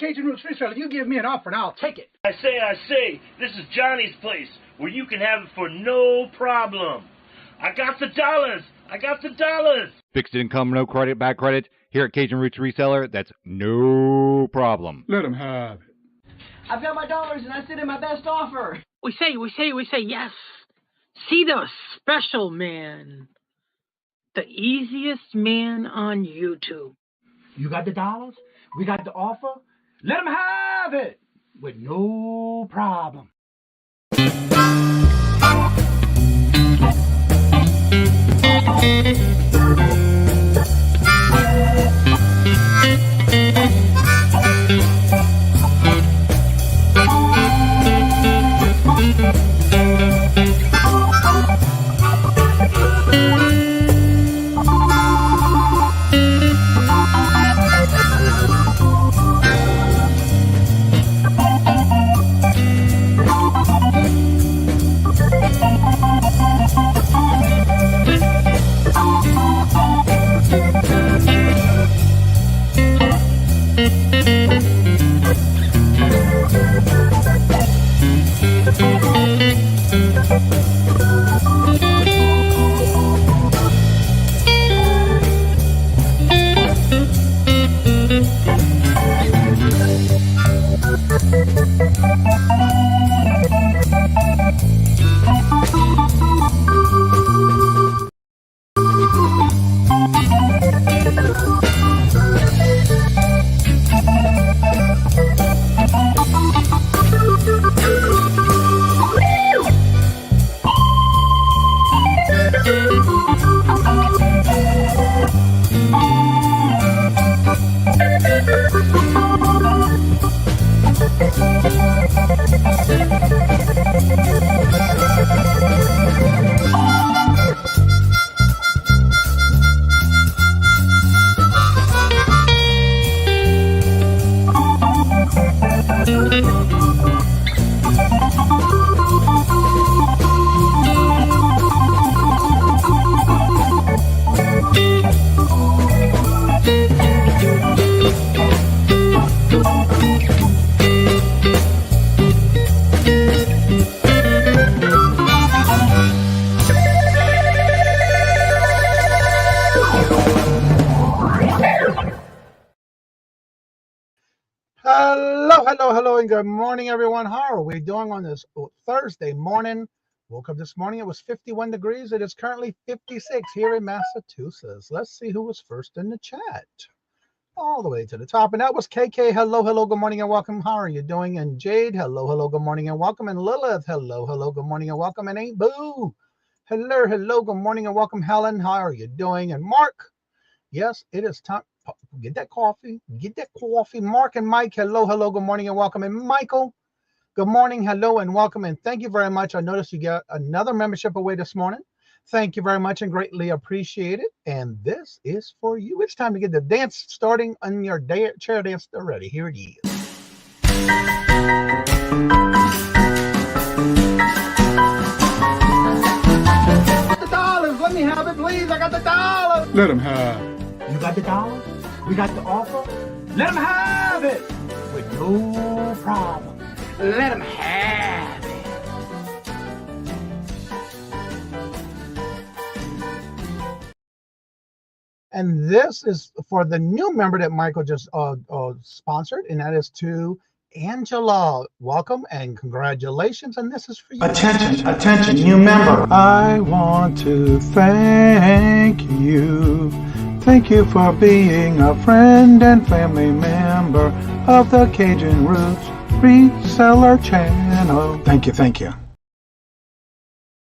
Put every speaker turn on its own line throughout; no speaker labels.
Cajun Roots Reseller. You give me an offer and I'll take it.
I say, this is Johnny's place, where you can have it for no problem. I got the dollars.
Fixed income, no credit, bad credit. Here at Cajun Roots Reseller, that's no problem.
Let him have it.
I've got my dollars and I sent in my best offer.
We say yes. See the special man. The easiest man on YouTube.
You got the dollars? We got the offer? Let him have it with no problem. Hello, and good morning, everyone. How are we doing on this Thursday morning? Woke up this morning, it was 51 degrees. It is currently 56 here in Massachusetts. Let's see who was first in the chat. All the way to the top, and that was KK. Hello, good morning and welcome. How are you doing? And Jade, hello, good morning and welcome. And Lilith, hello, good morning and welcome. And Ain't Boo, hello, good morning and welcome. Helen, how are you doing? And Mark, yes, it is time. Get that coffee. Mark and Mike, hello, good morning and welcome. And Michael, good morning, hello and welcome. And thank you very much. I noticed you got another membership away this morning. Thank you very much and greatly appreciate it. And this is for you. It's time to get the dance starting on your chair dance already. Here it is. The dollars. Let me have it, please. I got the dollars. Let him have it. You got the dollars? We got the offer? Let him have it with no problem. Let him have it. And this is for the new member that Michael just sponsored, and that is to Angela. Welcome and congratulations, and this is for you.
Attention, new member. I want to thank you. Thank you for being a friend and family member of the Cajun Roots Reseller channel. Thank you.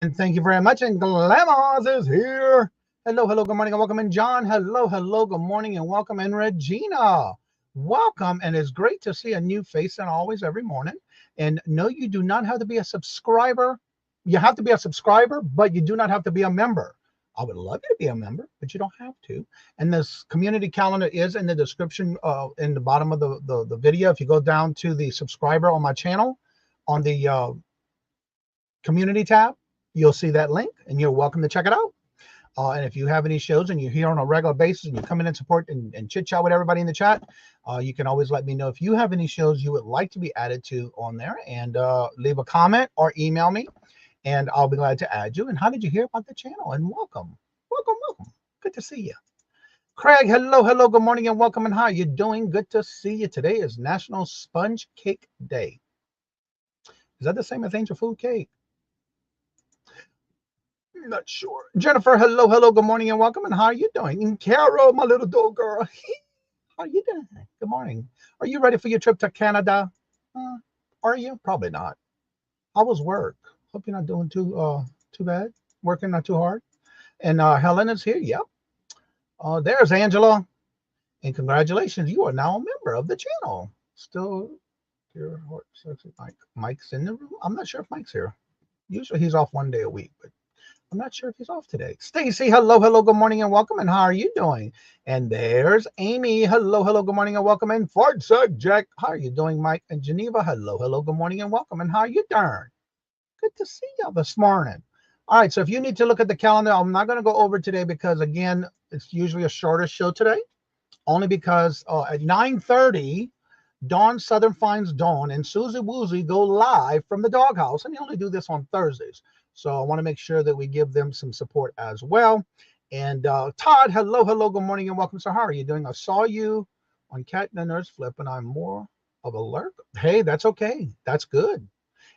And thank you very much. And Glammaz is here. Hello, good morning and welcome. And John, hello, good morning and welcome. And Regina, welcome. And it's great to see a new face and always every morning. And no, you do not have to be a subscriber. You have to be a subscriber, but you do not have to be a member. I would love you to be a member, but you don't have to. And this community calendar is in the description in the bottom of the video. If you go down to the subscriber on my channel, on the community tab, you'll see that link and you're welcome to check it out. And if you have any shows and you're here on a regular basis and you come in and support and chit chat with everybody in the chat, you can always let me know if you have any shows you would like to be added to on there, and leave a comment or email me, and I'll be glad to add you. And how did you hear about the channel? And welcome. Good to see you. Craig, hello, good morning and welcome, and how are you doing? Good to see you. Today is National Sponge Cake Day. Is that the same as Angel Food Cake? Not sure. Jennifer, hello, good morning and welcome, and how are you doing? And Carol, my little dog girl, how are you doing? Good morning. Are you ready for your trip to Canada? Are you? Probably not. How was work? Hope you're not doing too bad. Working not too hard. And Helen is here. Yep. There's Angela. And congratulations, you are now a member of the channel. Still, dear heart, sexy Mike. Mike's in the room. I'm not sure if Mike's here. Usually he's off one day a week, but I'm not sure if he's off today. Stacy, hello, good morning and welcome, and how are you doing? And there's Amy. Hello, good morning and welcome. And Fart Sack Jack, how are you doing? Mike and Geneva, hello, good morning and welcome, and how are you doing? Good to see y'all this morning. All right, so if you need to look at the calendar, I'm not going to go over today because, again, it's usually a shorter show today, only because at 9:30, Dawn Southern Finds Dawn and Susie Woozy go live from the doghouse, and they only do this on Thursdays. So I want to make sure that we give them some support as well. And Todd, hello, good morning and welcome. So how are you doing? I saw you on Cat and the Nurse Flip, and I'm more of a lurk. Hey, that's okay. That's good.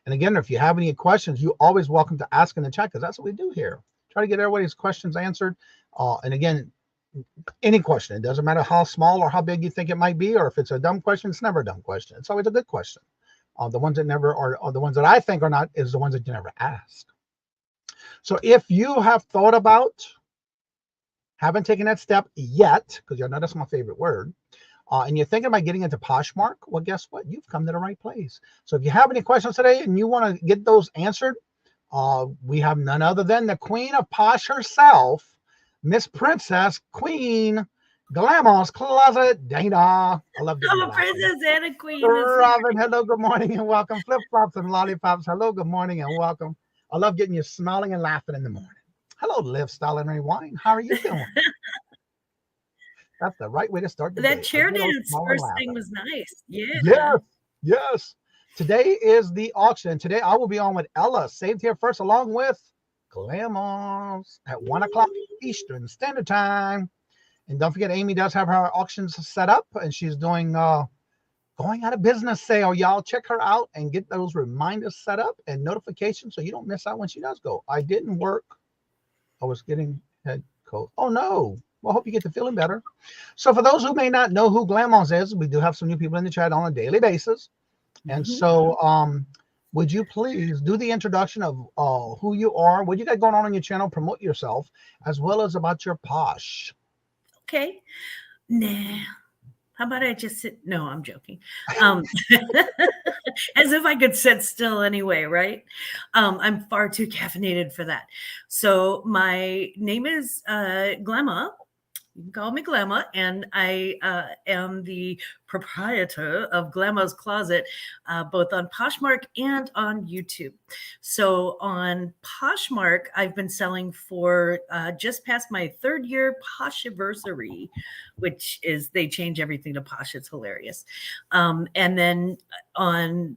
And again, if you have any questions, you're always welcome to ask in the chat, because that's what we do here. Try to get everybody's questions answered. And again, any question, it doesn't matter how small or how big you think it might be, or if it's a dumb question, it's never a dumb question. It's always a good question. The ones that never are the ones that I think are not is the ones that you never ask. So if you have thought about, haven't taken that step yet, because y'all know that's my favorite word, and you're thinking about getting into Poshmark, well, guess what? You've come to the right place. So if you have any questions today and you want to get those answered, we have none other than the queen of Posh herself, Miss Princess Queen Glammaz Closet, Dana. I love
I'm a princess and a queen.
Robin, hello, good morning and welcome. Flip flops and lollipops, hello, good morning and welcome. I love getting you smiling and laughing in the morning. Hello, Live, Style, and Rewind. How are you doing? That's the right way to start the day.
That chair dance first thing was nice. Yeah.
Yes. Today is the auction. Today I will be on with Ella, saved here first, along with Glammaz at 1 o'clock Eastern Standard Time. And don't forget, Amy does have her auctions set up, and she's doing going out of business sale. Y'all check her out and get those reminders set up and notifications so you don't miss out when she does go. I didn't work. I was getting head cold. Oh no. Well, I hope you get to feeling better. So for those who may not know who Glammaz is, we do have some new people in the chat on a daily basis. And so would you please do the introduction of who you are, what you got going on your channel, promote yourself, as well as about your posh.
Okay. Nah. How about I just sit? No, I'm joking. As if I could sit still anyway, right? I'm far too caffeinated for that. So my name is Glammaz. You can call me Glammaz, and I am the proprietor of Glammaz Closet, both on Poshmark and on YouTube. So on Poshmark, I've been selling for just past my 3rd year Poshiversary, which is they change everything to Posh. It's hilarious. And then on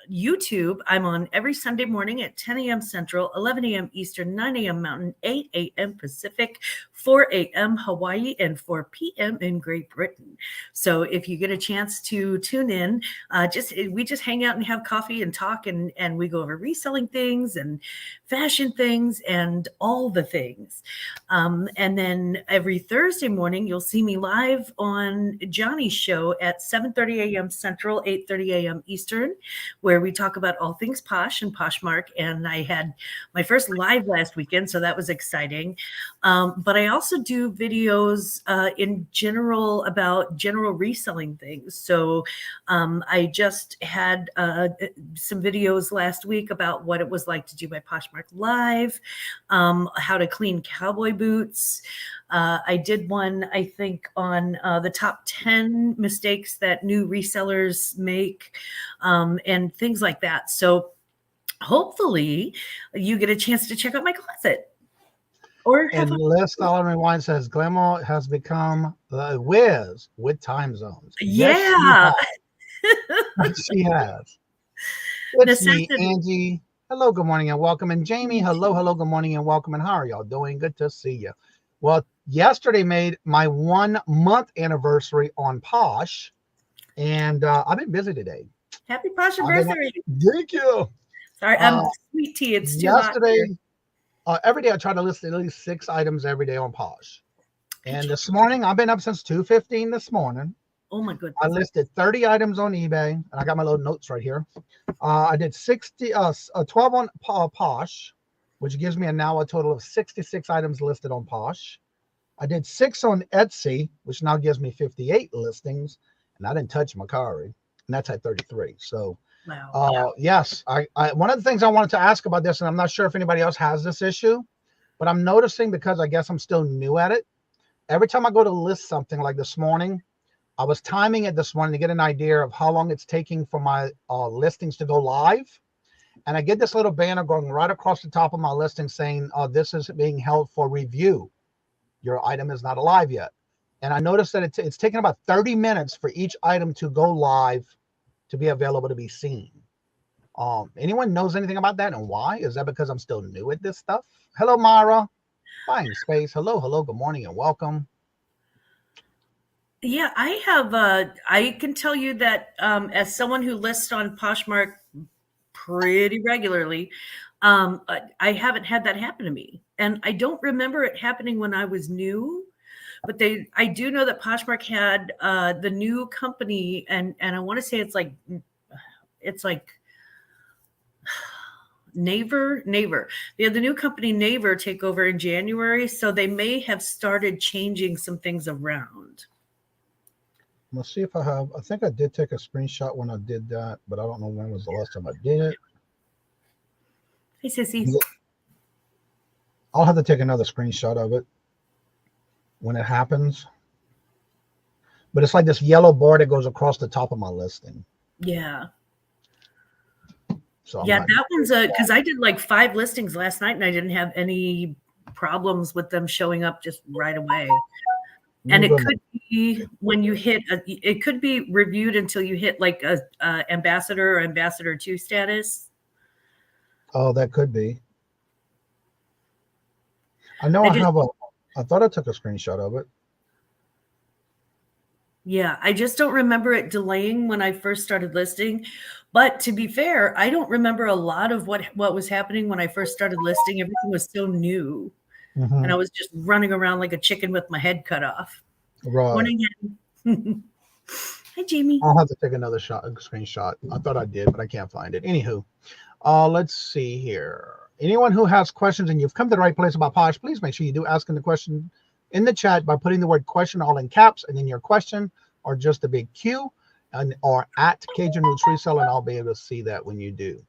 YouTube, I'm on every Sunday morning at 10 a.m. Central, 11 a.m. Eastern, 9 a.m. Mountain, 8 a.m. Pacific, 4 a.m. Hawaii, and 4 p.m. in Great Britain. So if you get a chance to tune in, we just hang out and have coffee and talk, and we go over reselling things and fashion things and all the things. And then every Thursday morning, you'll see me live on Johnny's show at 7:30 a.m. Central, 8:30 a.m. Eastern, where we talk about all things Posh and Poshmark. And I had my first live last weekend, so that was exciting. But I also do videos in general about general reselling things. So I just had some videos last week about what it was like to do my Poshmark Live, how to clean cowboy boots. I did one, I think, on the top 10 mistakes that new resellers make, and things like that. So hopefully you get a chance to check out my closet. Or
And List All Rewind says Glamour has become the whiz with time zones. Yes,
yeah.
she has. It's me,
Necessity.
Angie. Hello, good morning and welcome. And Jamie, hello, good morning and welcome. And how are y'all doing? Good to see you. Well, yesterday made my 1 month anniversary on Posh, and I've been busy today.
Happy Posh anniversary.
Thank you.
Sorry, I'm sweet tea. It's too hot
Yesterday,
here.
every day I try to list at least 6 items every day on Posh. And this morning, I've been up since 2:15 this morning.
Oh my goodness.
I listed 30 items on eBay, and I got my little notes right here. I did 12 on Posh, which gives me now a total of 66 items listed on Posh. I did 6 on Etsy, which now gives me 58 listings, and I didn't touch Mercari, and that's at 33. So,
wow.
Yes, I one of the things I wanted to ask about this, and I'm not sure if anybody else has this issue, but I'm noticing, because I guess I'm still new at it, every time I go to list something, like this morning, I was timing it this morning to get an idea of how long it's taking for my listings to go live. And I get this little banner going right across the top of my listing saying, this is being held for review. Your item is not alive yet. And I noticed that it's taking about 30 minutes for each item to go live to be available to be seen. Anyone knows anything about that and why? Is that because I'm still new at this stuff? Hello, Mara. Buying space. Hello, good morning and welcome.
Yeah, I have. I can tell you that as someone who lists on Poshmark pretty regularly, I haven't had that happen to me, and I don't remember it happening when I was new. But I do know that Poshmark had the new company, and I want to say it's like Naver. They had the new company Naver take over in January, so they may have started changing some things around.
Let's see if I think I did take a screenshot when I did that, but I don't know when was the last time I did it.
Hey, sissy.
I'll have to take another screenshot of it when it happens. But it's like this yellow bar that goes across the top of my listing.
Yeah.
So
yeah, that one's because I did like 5 listings last night and I didn't have any problems with them showing up just right away. And it could be when you hit, it could be reviewed until you hit like a ambassador or ambassador 2 status.
Oh, that could be. I know I thought I took a screenshot of it.
Yeah, I just don't remember it delaying when I first started listing. But to be fair, I don't remember a lot of what was happening when I first started listing. Everything was so new. Mm-hmm. And I was just running around like a chicken with my head cut off.
Right.
Morning. Hi, Jamie.
I'll have to take another screenshot. I thought I did, but I can't find it. Anywho, let's see here. Anyone who has questions and you've come to the right place about Posh, please make sure you do ask them the question in the chat by putting the word question all in caps and then your question or just a big Q or at Kajun Roots Reseller, and I'll be able to see that when you do.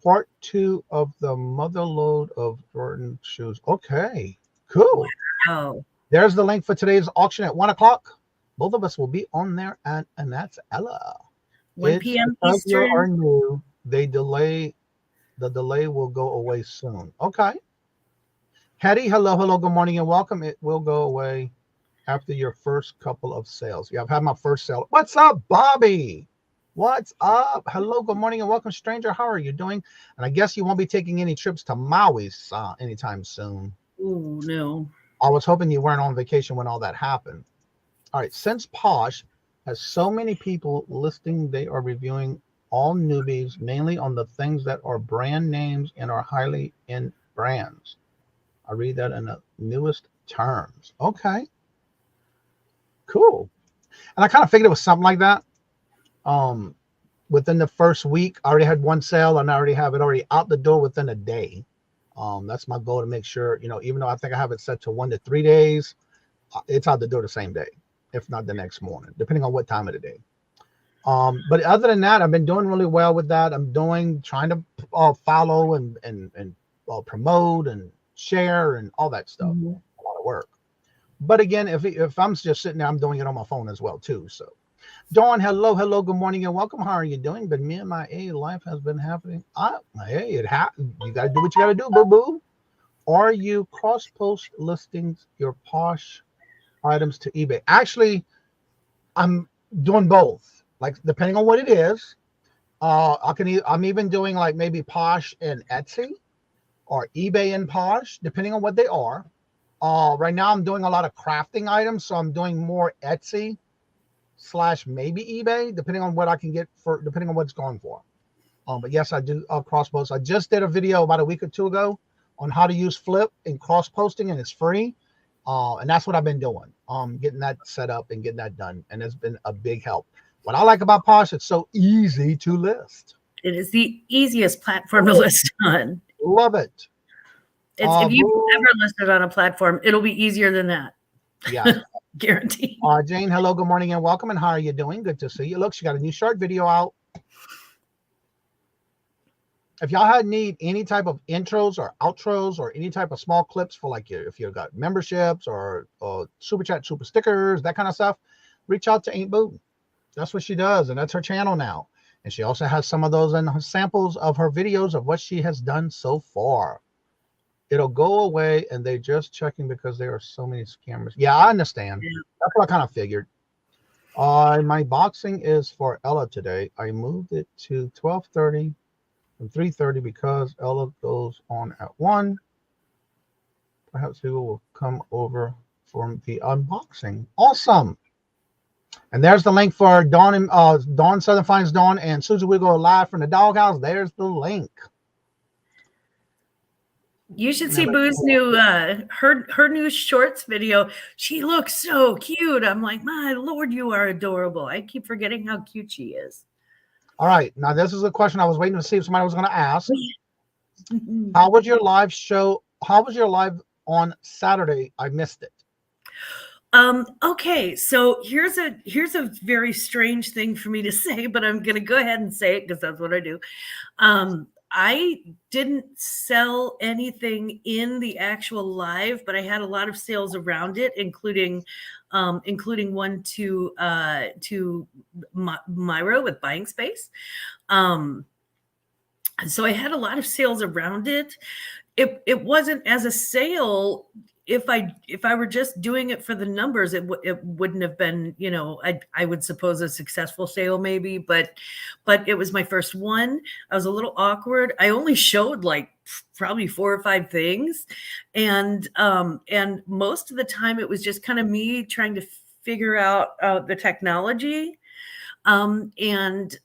Part 2 of the motherload of Jordan shoes. Okay, cool.
Wow.
There's the link for today's auction at 1 o'clock. Both of us will be on there, and that's Ella.
1 p.m. Eastern.
You are new, the delay will go away soon. Okay. Hetty, hello, good morning and welcome. It will go away after your first couple of sales. Yeah, I've had my first sale. What's up, Bobby? What's up? Hello, good morning and welcome, stranger. How are you doing? And I guess you won't be taking any trips to Maui anytime soon.
Oh, no.
I was hoping you weren't on vacation when all that happened. All right, since Posh has so many people listing, they are reviewing all newbies, mainly on the things that are brand names and are highly in brands. I read that in the newest terms. Okay. Cool. And I kind of figured it was something like that. Within the first week, I already had 1 sale and I already have it already out the door within a day. That's my goal, to make sure, even though I think I have it set to 1 to 3 days, it's out the door the same day, if not the next morning, depending on what time of the day. But other than that, I've been doing really well with that. I'm trying to follow and promote and share and all that stuff. Mm-hmm. A lot of work. But again, if I'm just sitting there, I'm doing it on my phone as well too. So Dawn, hello, good morning and welcome. How are you doing? But me and my life has been happening. Hey, it happened. You got to do what you got to do, boo-boo. are you cross-post listings your Posh items to eBay? Actually, I'm doing both. Like depending on what it is, I'm even doing like maybe Posh and Etsy, or eBay and Posh, depending on what they are. Right now I'm doing a lot of crafting items, so I'm doing more Etsy / maybe eBay, depending on what I can get for, depending on what it's going for. But yes, I do cross post. I just did a video about a week or two ago on how to use Flip and cross posting, and it's free. And that's what I've been doing. Getting that set up and getting that done, and it's been a big help. What I like about Posh, it's so easy to list.
It is the easiest platform to list on.
Love it.
If you've ever listed on a platform, it'll be easier than that.
Yeah.
Guaranteed.
Jane, hello, good morning and welcome. And how are you doing? Good to see you. Look, she got a new short video out. If y'all need any type of intros or outros or any type of small clips for like if you've got memberships or super chat, super stickers, that kind of stuff, reach out to Ain't Boo. That's what she does, and that's her channel now. And she also has some of those in her samples of her videos of what she has done so far. It'll go away, and they're just checking because there are so many scammers. Yeah, I understand. Yeah. That's what I kind of figured. My boxing is for Ella today. I moved it to 12:30 from 3:30 because Ella goes on at 1. Perhaps people will come over for the unboxing. Awesome. And there's the link for Dawn and Dawn Southern Finds Dawn and Susie Wiggle live from the doghouse. There's the link.
You should see Boo's new her new shorts video. She looks so cute. I'm like, my Lord, you are adorable. I keep forgetting how cute she is.
All right, now this is a question I was waiting to see if somebody was going to ask. How was your live show? How was your live on Saturday? I missed it.
Okay, so here's a very strange thing for me to say, but I'm gonna go ahead and say it because that's what I do. I didn't sell anything in the actual live, but I had a lot of sales around it, including one to Myra with Buying Space. So I had a lot of sales around it. It wasn't as a sale. If I were just doing it for the numbers, it wouldn't have been, I would suppose a successful sale maybe, but it was my first one. I was a little awkward. I only showed like probably 4 or 5 things. And most of the time it was just kind of me trying to figure out the technology. And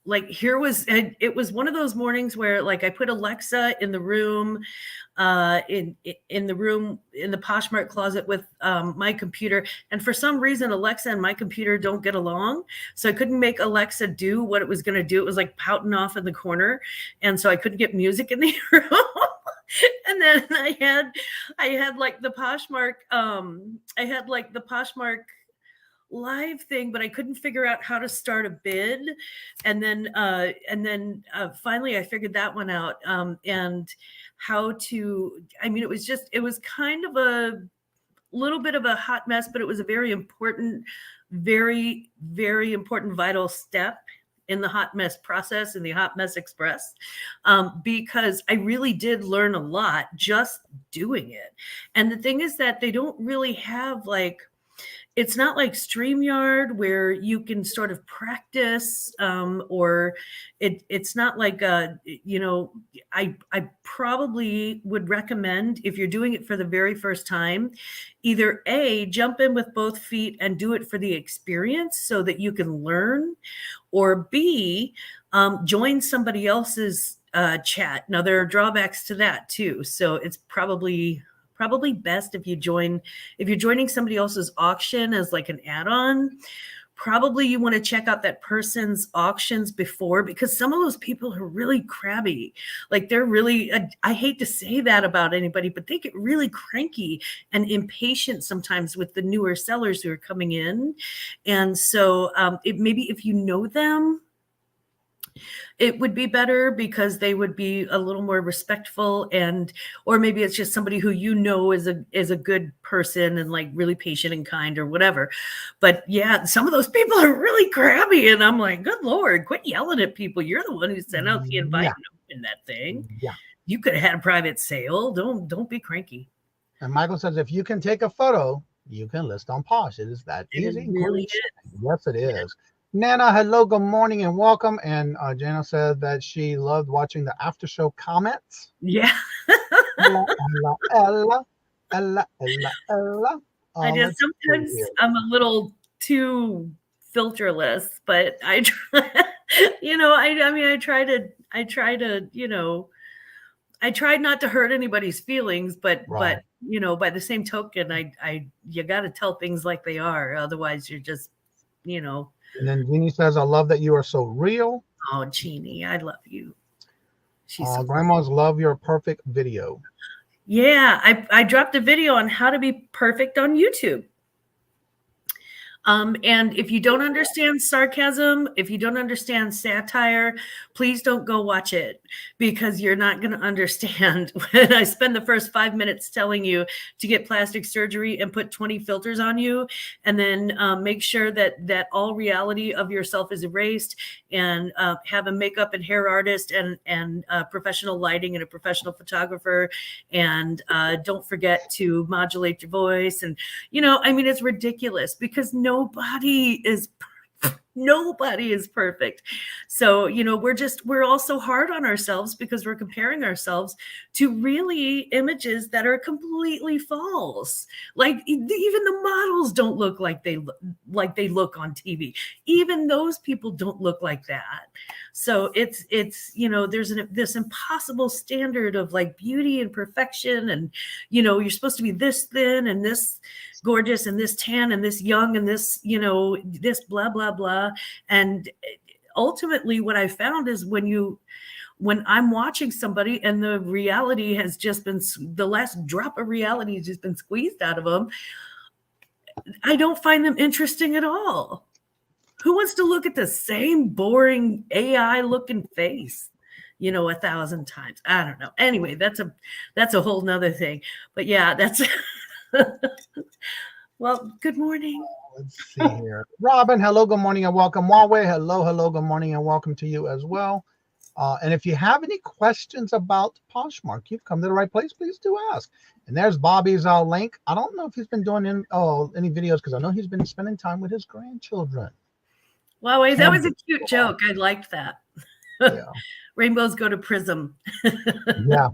like it was one of those mornings where like I put Alexa in the room, in the POSHMARK closet with my computer, and for some reason Alexa and my computer don't get along, so I couldn't make Alexa do what it was going to do. It was like pouting off in the corner, and so I couldn't get music in the room. And then I had like the POSHMARK live thing, but I couldn't figure out how to start a bid. And then finally I figured that one out, and how to, it was kind of a little bit of a hot mess, but it was a very important, very, very important, vital step in the hot mess process, in the Hot Mess Express, because I really did learn a lot just doing it. And the thing is that they don't really have it's not like StreamYard where you can sort of practice, or it's not like, I probably would recommend, if you're doing it for the very first time, either A, jump in with both feet and do it for the experience so that you can learn, or B, join somebody else's chat. Now, there are drawbacks to that too. So it's probably best if you're joining somebody else's auction as like an add-on. Probably you want to check out that person's auctions before, because some of those people are really crabby. Like they're really, I hate to say that about anybody, but they get really cranky and impatient sometimes with the newer sellers who are coming in. And so maybe if you know them, it would be better because they would be a little more respectful, or maybe it's just somebody who is a good person and like really patient and kind or whatever. But yeah, some of those people are really crabby, and I'm like, good Lord, quit yelling at people. You're the one who sent out the invite and opened that thing.
Yeah.
You could have had a private sale. Don't be cranky.
And Michael says, if you can take a photo, you can list on Posh. It is that easy.
It really is.
Yes, it is. Nana, hello, good morning, and welcome. And Jana said that she loved watching the after show comments.
Yeah.
Ella.
I just sometimes I'm a little too filterless, but I try, I tried not to hurt anybody's feelings, but by the same token, you got to tell things like they are. Otherwise you're just,
And then Jeannie says, I love that you are so real.
Oh, Jeannie, I love you.
Grandmas love your perfect video.
Yeah, I dropped a video on how to be perfect on YouTube. And if you don't understand sarcasm, if you don't understand satire, please don't go watch it, because you're not going to understand when I spend the first 5 minutes telling you to get plastic surgery and put 20 filters on you, and then make sure that all reality of yourself is erased, and have a makeup and hair artist and professional lighting and a professional photographer. And don't forget to modulate your voice. And, it's ridiculous, because nobody is perfect. So, we're all so hard on ourselves because we're comparing ourselves to really images that are completely false. Like even the models don't look like they look on TV. Even those people don't look like that. So it's there's this impossible standard of like beauty and perfection, and you're supposed to be this thin and this gorgeous and this tan and this young and this this blah blah blah. And ultimately what I found is when I'm watching somebody and the reality has just been, the last drop of reality has just been squeezed out of them, I don't find them interesting at all. Who wants to look at the same boring AI looking face 1,000 times? I don't know. Anyway, that's a whole nother thing. But yeah, that's well, good morning.
Let's see here. Robin, hello, good morning, and welcome. Huawei, hello, good morning, and welcome to you as well. And if you have any questions about Poshmark, you've come to the right place. Please do ask. And there's Bobby's link. I don't know if he's been doing any videos, because I know he's been spending time with his grandchildren.
Wow, that was a cute joke. I liked that.
Yeah.
Rainbows go to Prism.
Yeah.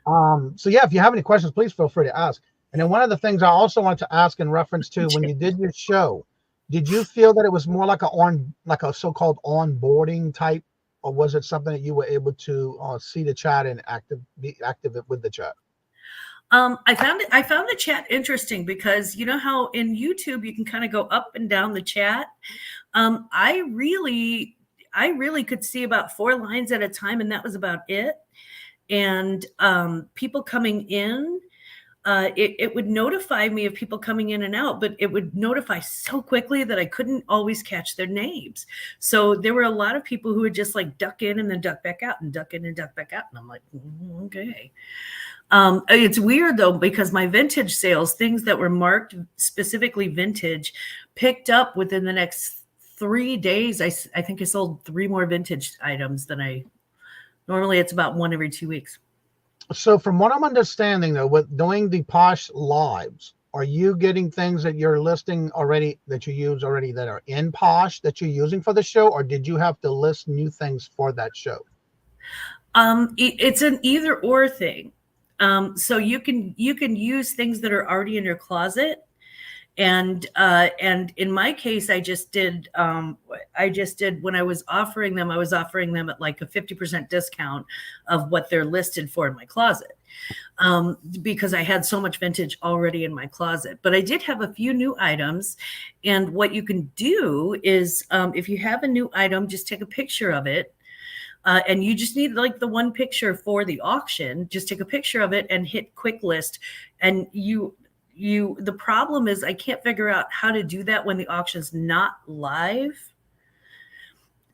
So yeah, if you have any questions, please feel free to ask. And then one of the things I also want to ask in reference to, when you did your show, did you feel that it was more like a so-called onboarding type, or was it something that you were able to see the chat and be active with the chat?
I found the chat interesting, because you know how in YouTube you can kind of go up and down the chat. I really could see about 4 lines at a time, and that was about it. And people coming in, it would notify me of people coming in and out, but it would notify so quickly that I couldn't always catch their names. So there were a lot of people who would just like duck in and then duck back out, and duck in and duck back out. And I'm like, okay. It's weird though, because my vintage sales, things that were marked specifically vintage, picked up within the next 3 days. I think I sold 3 more vintage items than normally it's about 1 every 2 weeks.
So from what I'm understanding though, with doing the Posh lives, are you getting things that you're listing already, that you use already, that are in Posh that you're using for the show, or did you have to list new things for that show?
It's an either or thing. So you can use things that are already in your closet. And in my case, I just did when I was offering them at like a 50% discount of what they're listed for in my closet, because I had so much vintage already in my closet. But I did have a few new items. And what you can do is, if you have a new item, just take a picture of it. And you just need like the one picture for the auction. Just take a picture of it and hit quick list. And the problem is I can't figure out how to do that when the auction's not live.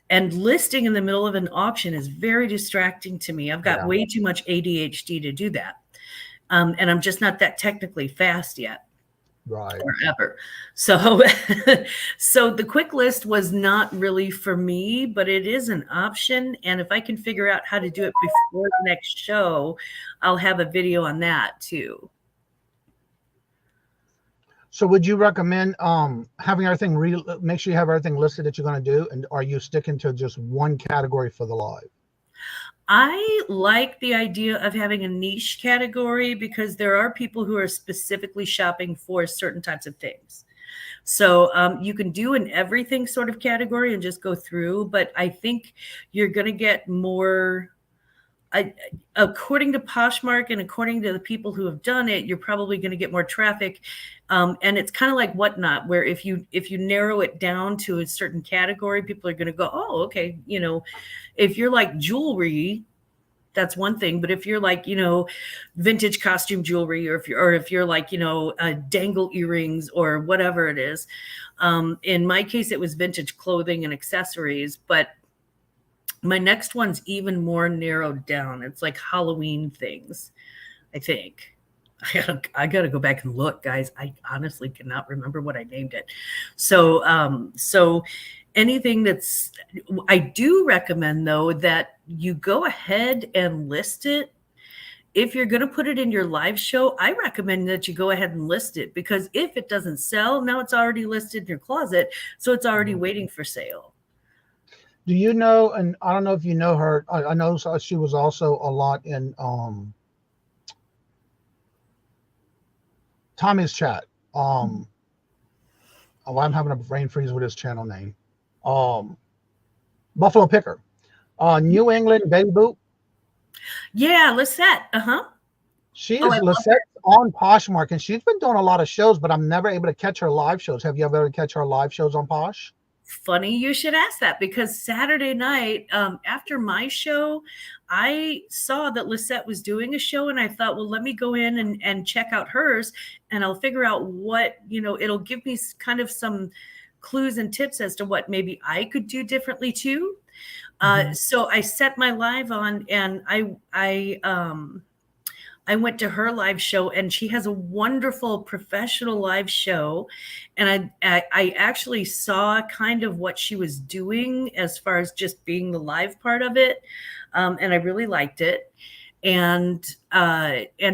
And listing in the middle of an auction is very distracting to me. I've got way too much ADHD to do that. And I'm just not that technically fast yet.
Right.
Forever. So, so the quick list was not really for me, but it is an option. And if I can figure out how to do it before the next show, I'll have a video on that too.
So would you recommend having everything make sure you have everything listed that you're going to do, and are you sticking to just one category for the live?
I like the idea of having a niche category because there are people who are specifically shopping for certain types of things. So you can do an everything sort of category and just go through, but I think you're going to get more, according to Poshmark and according to the people who have done it, you're probably going to get more traffic. And it's kind of like Whatnot, where if you narrow it down to a certain category, people are going to go, oh, okay. You know, if you're like jewelry, that's one thing. But if you're like, you know, vintage costume jewelry, or if you're like, you know, dangle earrings or whatever it is. In my case, it was vintage clothing and accessories, but my next one's even more narrowed down. It's like Halloween things, I think. I gotta go back and look, guys. I honestly cannot remember what I named it. So, so anything that's, I do recommend though that you go ahead and list it. If you're going to put it in your live show, I recommend that you go ahead and list it, because if it doesn't sell, now it's already listed in your closet, so it's already waiting for sale.
Do you know, and I don't know if you know her, I know she was also a lot in Tommy's chat. Oh, I'm having a brain freeze with his channel name. Buffalo Picker. New England Baby Boot.
Yeah, Lisette.
She is Lisette on Poshmark, and she's been doing a lot of shows, but I'm never able to catch her live shows. Have you ever able to catch her live shows on Posh?
Funny you should ask that, because Saturday night after my show, I saw that Lisette was doing a show, and I thought, well, let me go in and check out hers, and I'll figure out what, you know, it'll give me kind of some clues and tips as to what maybe I could do differently too. So I set my live on, and I went to her live show, and she has a wonderful professional live show. And I actually saw kind of what she was doing as far as just being the live part of it. And I really liked it. And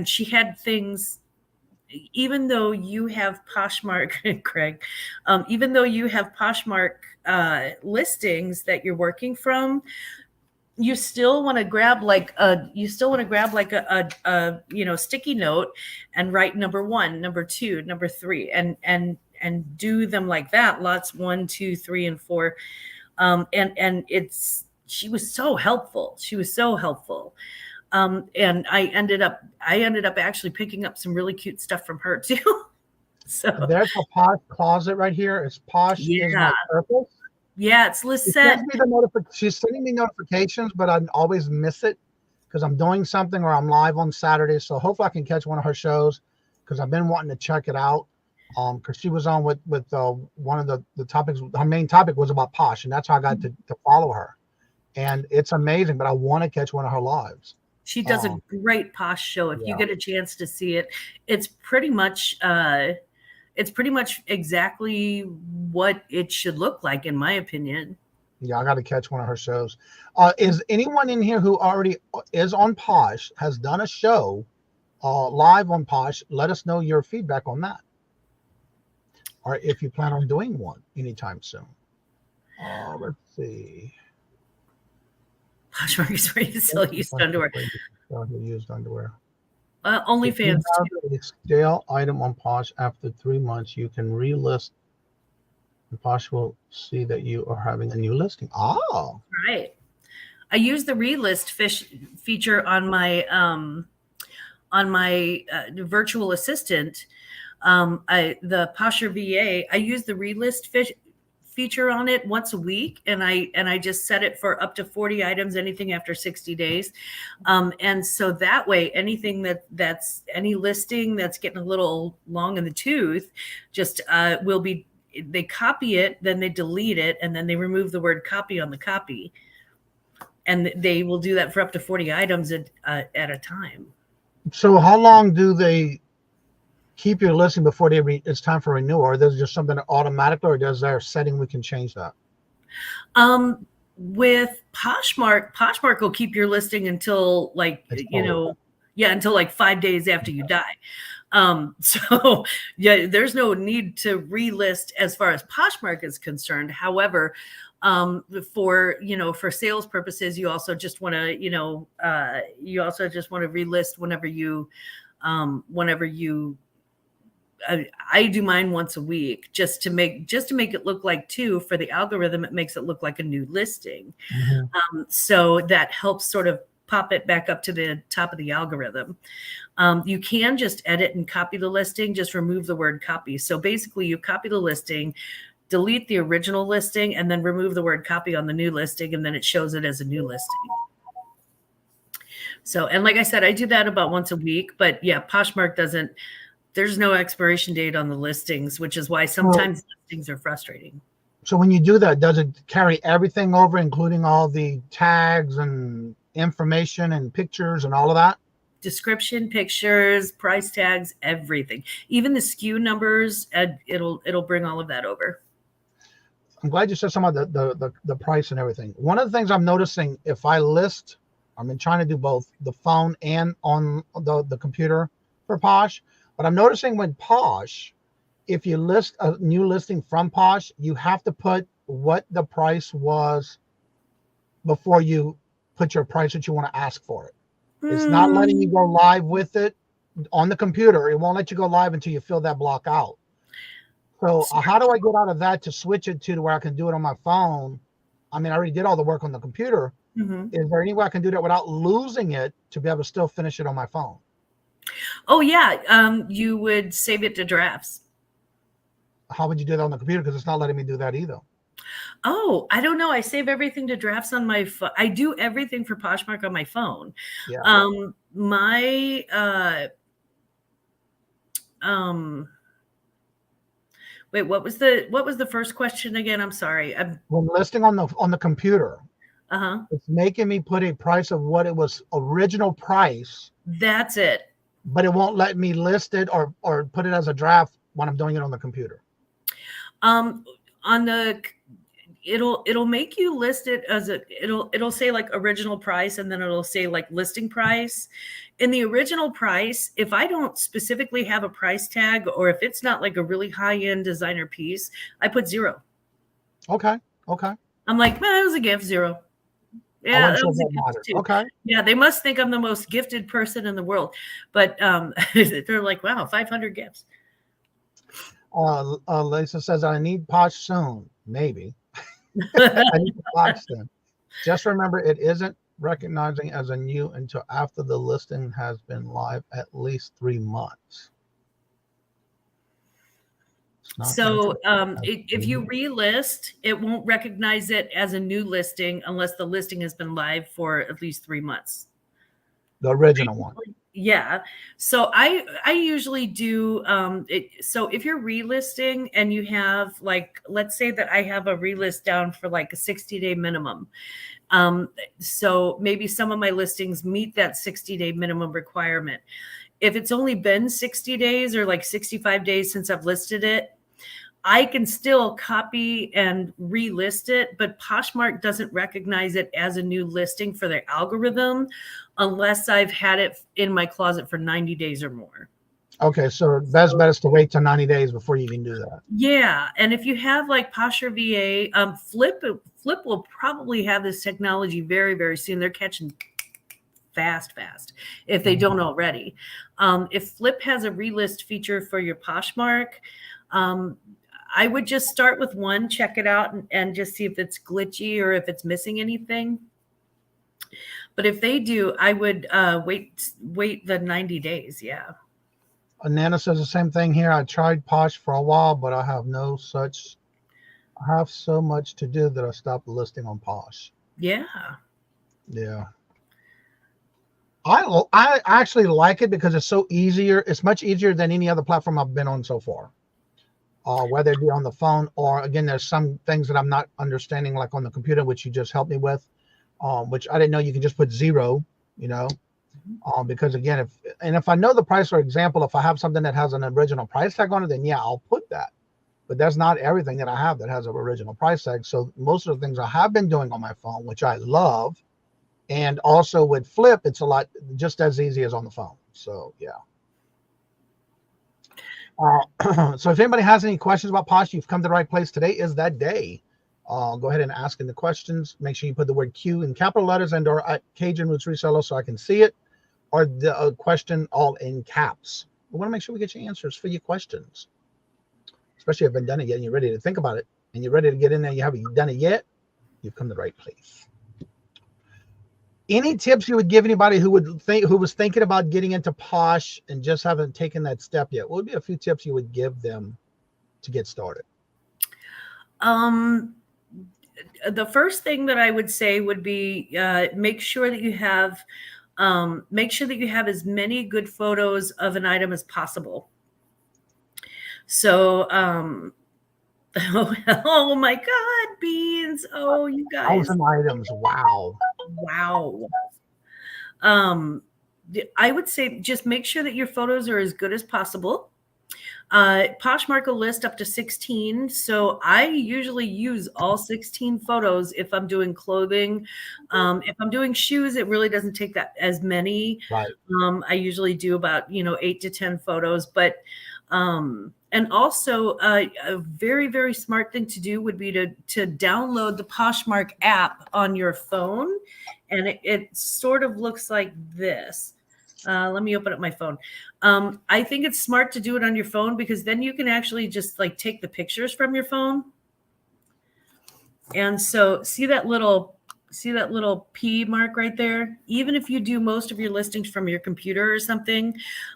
she had things, even though you have Poshmark, Craig, even though you have Poshmark listings that you're working from, you still want to grab like a you know, sticky note and write number 1, number 2, number 3, and do them like that. Lots 1, 2, 3, and 4. And she was so helpful. She was so helpful. And I ended up actually picking up some really cute stuff from her too. So
there's a Posh Closet right here. It's Posh is my purpose.
Yeah, it's Lisette.
She's sending me notifications, but I always miss it because I'm doing something or I'm live on Saturday. So hopefully I can catch one of her shows, because I've been wanting to check it out. Because she was on with one of the topics. Her main topic was about Posh, and that's how I got to follow her. And it's amazing, but I want to catch one of her lives.
She does a great Posh show. If you get a chance to see it, it's pretty much exactly what it should look like, in my opinion.
Yeah, I got to catch one of her shows. Is anyone in here who already is on Posh, has done a show live on Posh? Let us know your feedback on that, or if you plan on doing one anytime soon. Let's see.
Poshmark is ready to sell used underwear.
Used underwear.
OnlyFans.
A stale item on Posh after 3 months, you can relist, and Posh will see that you are having a new listing. Oh,
right. I use the relist feature on my virtual assistant. The Posher VA. I use the relist feature on it once a week, and I just set it for up to 40 items, anything after 60 days. And so that way, anything that's any listing that's getting a little long in the tooth just will be, they copy it, then they delete it, and then they remove the word copy on the copy. And they will do that for up to 40 items at a time.
So how long do they keep your listing before it's time for renewal, or there's just something automatically, or is there a setting we can change that?
With Poshmark will keep your listing until like, until like 5 days after you die. So yeah, there's no need to relist as far as Poshmark is concerned. However, for sales purposes, you also just want to, relist whenever you, I do mine once a week just to make it look like for the algorithm, it makes it look like a new listing. So that helps sort of pop it back up to the top of the algorithm. You can just edit and copy the listing, just remove the word copy. So basically you copy the listing, delete the original listing, and then remove the word copy on the new listing, and then it shows it as a new listing. So, and like I said, I do that about once a week, but yeah, Poshmark there's no expiration date on the listings, which is why sometimes listings are frustrating.
So when you do that, does it carry everything over, including all the tags and information and pictures and all of that?
Description, pictures, price tags, everything, even the SKU numbers, it'll bring all of that over.
I'm glad you said some of the price and everything. One of the things I'm noticing, if I list, I've been trying to do both the phone and on the computer for Posh, but I'm noticing with Posh, if you list a new listing from Posh, you have to put what the price was before you put your price that you want to ask for it. It's not letting you go live with it on the computer. It won't let you go live until you fill that block out. So how do I get out of that to switch it to where I can do it on my phone? I mean, I already did all the work on the computer. Is there any way I can do that without losing it to be able to still finish it on my phone?
Oh yeah, you would save it to drafts.
How would you do that on the computer? Because it's not letting me do that either.
Oh, I don't know. I save everything to drafts on my phone. I do everything for Poshmark on my phone.
Yeah.
Wait, what was the first question again? I'm sorry.
When listing on the computer, it's making me put a price of what it was original price. That's it. But it won't let me list it or put it as a draft when I'm doing it on the computer.
It'll make you list it as it'll say like original price, and then it'll say like listing price. In the original price, if I don't specifically have a price tag, or if it's not like a really high-end designer piece, I put 0.
Okay.
I'm like, man, that was a gift, 0. Yeah, that was a gift too.
Okay.
Yeah, they must think I'm the most gifted person in the world, but they're like, wow, 500 gifts.
Lisa says, I need Posh soon. Maybe. I need Posh soon. Just remember, it isn't recognizing as a new until after the listing has been live at least 3 months.
So if you relist, it won't recognize it as a new listing unless the listing has been live for at least 3 months.
The original one.
Yeah. So I usually do so if you're relisting and you have, like, let's say that I have a relist down for like a 60-day minimum. So maybe some of my listings meet that 60-day minimum requirement. If it's only been 60 days or like 65 days since I've listed it, I can still copy and relist it, but Poshmark doesn't recognize it as a new listing for their algorithm unless I've had it in my closet for 90 days or more.
Okay, so best bet is to wait till 90 days before you can do that.
Yeah, and if you have like Posher VA, Flip will probably have this technology very, very soon. They're catching fast if they don't already. If Flip has a relist feature for your Poshmark, I would just start with one, check it out, and just see if it's glitchy or if it's missing anything. But if they do, I would wait the 90 days. Yeah.
Nana says the same thing here. I tried Posh for a while, but I have so much to do that I stopped listing on Posh.
Yeah.
Yeah. I actually like it because it's so easier. It's much easier than any other platform I've been on so far. Whether it be on the phone or, again, there's some things that I'm not understanding, like on the computer, which you just helped me with, which I didn't know you can just put 0, Because again, if I know the price, for example, if I have something that has an original price tag on it, then yeah, I'll put that. But that's not everything that I have that has an original price tag. So most of the things I have been doing on my phone, which I love, and also with Flip, it's a lot just as easy as on the phone. So yeah. So if anybody has any questions about Posh, you've come to the right place. Today is that day. Go ahead and ask in the questions. Make sure you put the word Q in capital letters and or at Kajun Roots Reseller so I can see it, or the question all in caps. We want to make sure we get your answers for your questions, especially if you haven't done it yet and you're ready to think about it and you're ready to get in there. You haven't done it yet. You've come to the right place. Any tips you would give anybody who was thinking about getting into Posh and just haven't taken that step yet? What would be a few tips you would give them to get started?
The first thing that I would say would be make sure that you have as many good photos of an item as possible. So oh my God, beans. Oh, you guys.
1,000 items. Wow.
I would say just make sure that your photos are as good as possible. Poshmark will list up to 16. So I usually use all 16 photos if I'm doing clothing. If I'm doing shoes, it really doesn't take that as many.
Right.
I usually do about, 8 to 10 photos, but and also a very, very smart thing to do would be to download the Poshmark app on your phone. And it sort of looks like this. Let me open up my phone. I think it's smart to do it on your phone because then you can actually just like take the pictures from your phone. And so see that little P mark right there? Even if you do most of your listings from your computer or something,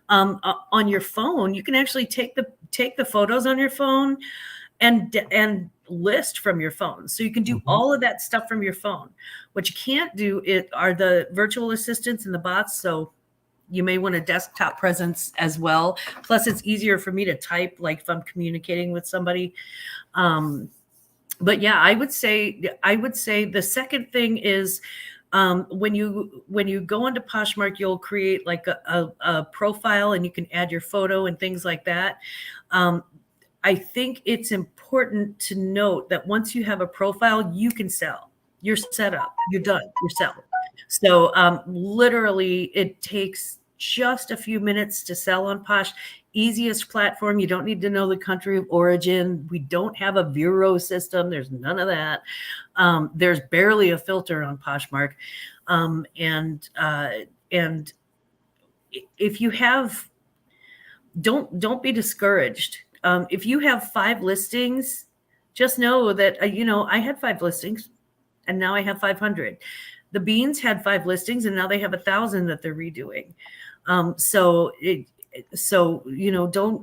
on your phone, you can actually take the photos on your phone and list from your phone. So you can do all of that stuff from your phone. What you can't do are the virtual assistants and the bots. So you may want a desktop presence as well. Plus it's easier for me to type, like if I'm communicating with somebody. But yeah, I would say the second thing is when you go into Poshmark, you'll create like a profile and you can add your photo and things like that. I think it's important to note that once you have a profile, you can sell. You're set up. You're done. You're selling. So literally, it takes just a few minutes to sell on Posh. Easiest platform. You don't need to know the country of origin. We don't have a bureau system. There's none of that. There's barely a filter on Poshmark. And if you have, don't be discouraged. If you have 5 listings, just know that, I had 5 listings and now I have 500. The beans had 5 listings and now they have 1,000 that they're redoing. So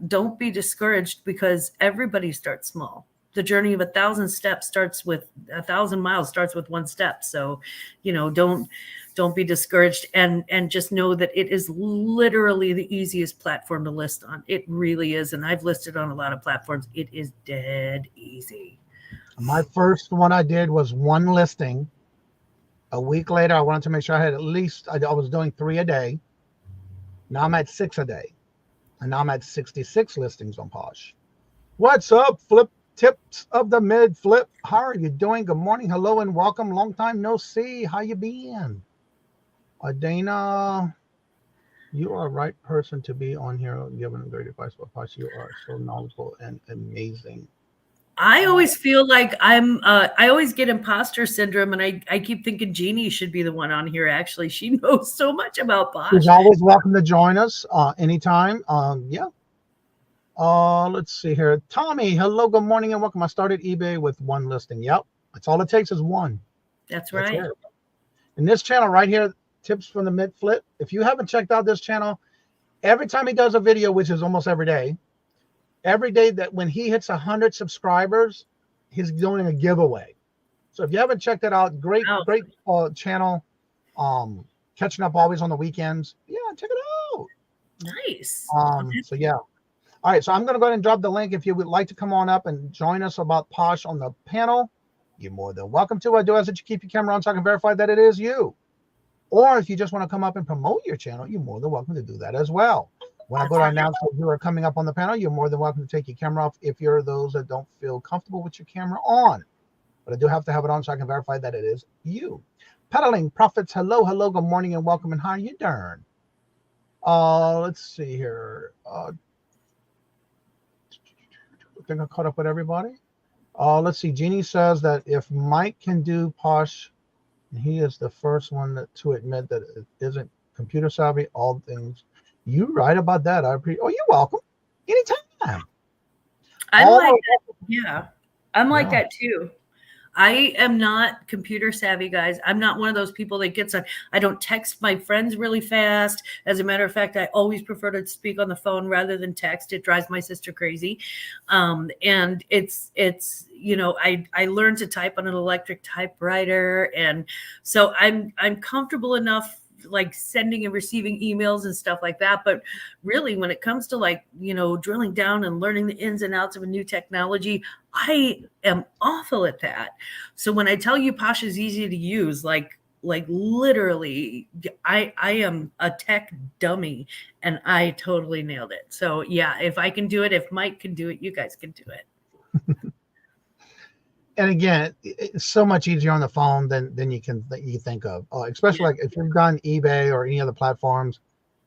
don't be discouraged because everybody starts small. The journey of 1,000 steps starts with 1,000 miles starts with 1 step. So, don't be discouraged and just know that it is literally the easiest platform to list on. It really is. And I've listed on a lot of platforms. It is dead easy.
My first one I did was 1 listing. A week later, I wanted to make sure I had at least, I was doing 3 a day. Now I'm at 6 a day. And now I'm at 66 listings on Posh. What's up, Flip Tips of the Mid Flip? How are you doing? Good morning. Hello and welcome. Long time no see. How you been? Dana, you are the right person to be on here giving great advice about Posh. You are so knowledgeable and amazing.
I always feel like I always get imposter syndrome, and I keep thinking Jeannie should be the one on here. Actually, she knows so much about Posh.
She's always welcome to join us anytime. Yeah. Let's see here. Tommy, hello, good morning and welcome. I started eBay with 1 listing. Yep. That's all it takes is 1.
That's right.
In this channel right here, Tips from the Mid Flip. If you haven't checked out this channel, every time he does a video, which is almost every day that when he hits 100 subscribers, he's doing a giveaway. So if you haven't checked it out, great channel. Catching up always on the weekends. Yeah, check it out.
Nice.
So yeah. All right, so I'm going to go ahead and drop the link. If you would like to come on up and join us about Posh on the panel, you're more than welcome to. I do ask that you keep your camera on so I can verify that it is you. Or if you just want to come up and promote your channel, you're more than welcome to do that as well. When I go to announce that you are coming up on the panel, you're more than welcome to take your camera off if you're those that don't feel comfortable with your camera on. But I do have to have it on so I can verify that it is you. Pedaling Profits, hello, good morning and welcome. And how are you doing? Let's see here. I think I caught up with everybody. Let's see. Jeannie says that if Mike can do Posh, he is the first one to admit that it isn't computer savvy. All things. You right about that. I appreciate. Oh, you're welcome. Anytime.
I'm like that. Yeah, I'm like that too. I am not computer savvy, guys. I'm not one of those people that gets on. I don't text my friends really fast. As a matter of fact, I always prefer to speak on the phone rather than text. It drives my sister crazy. And it's you know, I learned to type on an electric typewriter, and so I'm comfortable enough like sending and receiving emails and stuff like that. But really, when it comes to like, you know, drilling down and learning the ins and outs of a new technology, I am awful at that. So when I tell you Posh is easy to use, like literally, I am a tech dummy and I totally nailed it. So yeah, if I can do it, if Mike can do it, you guys can do it.
And again, it's so much easier on the phone than you think of. Especially like if you've done eBay or any other platforms,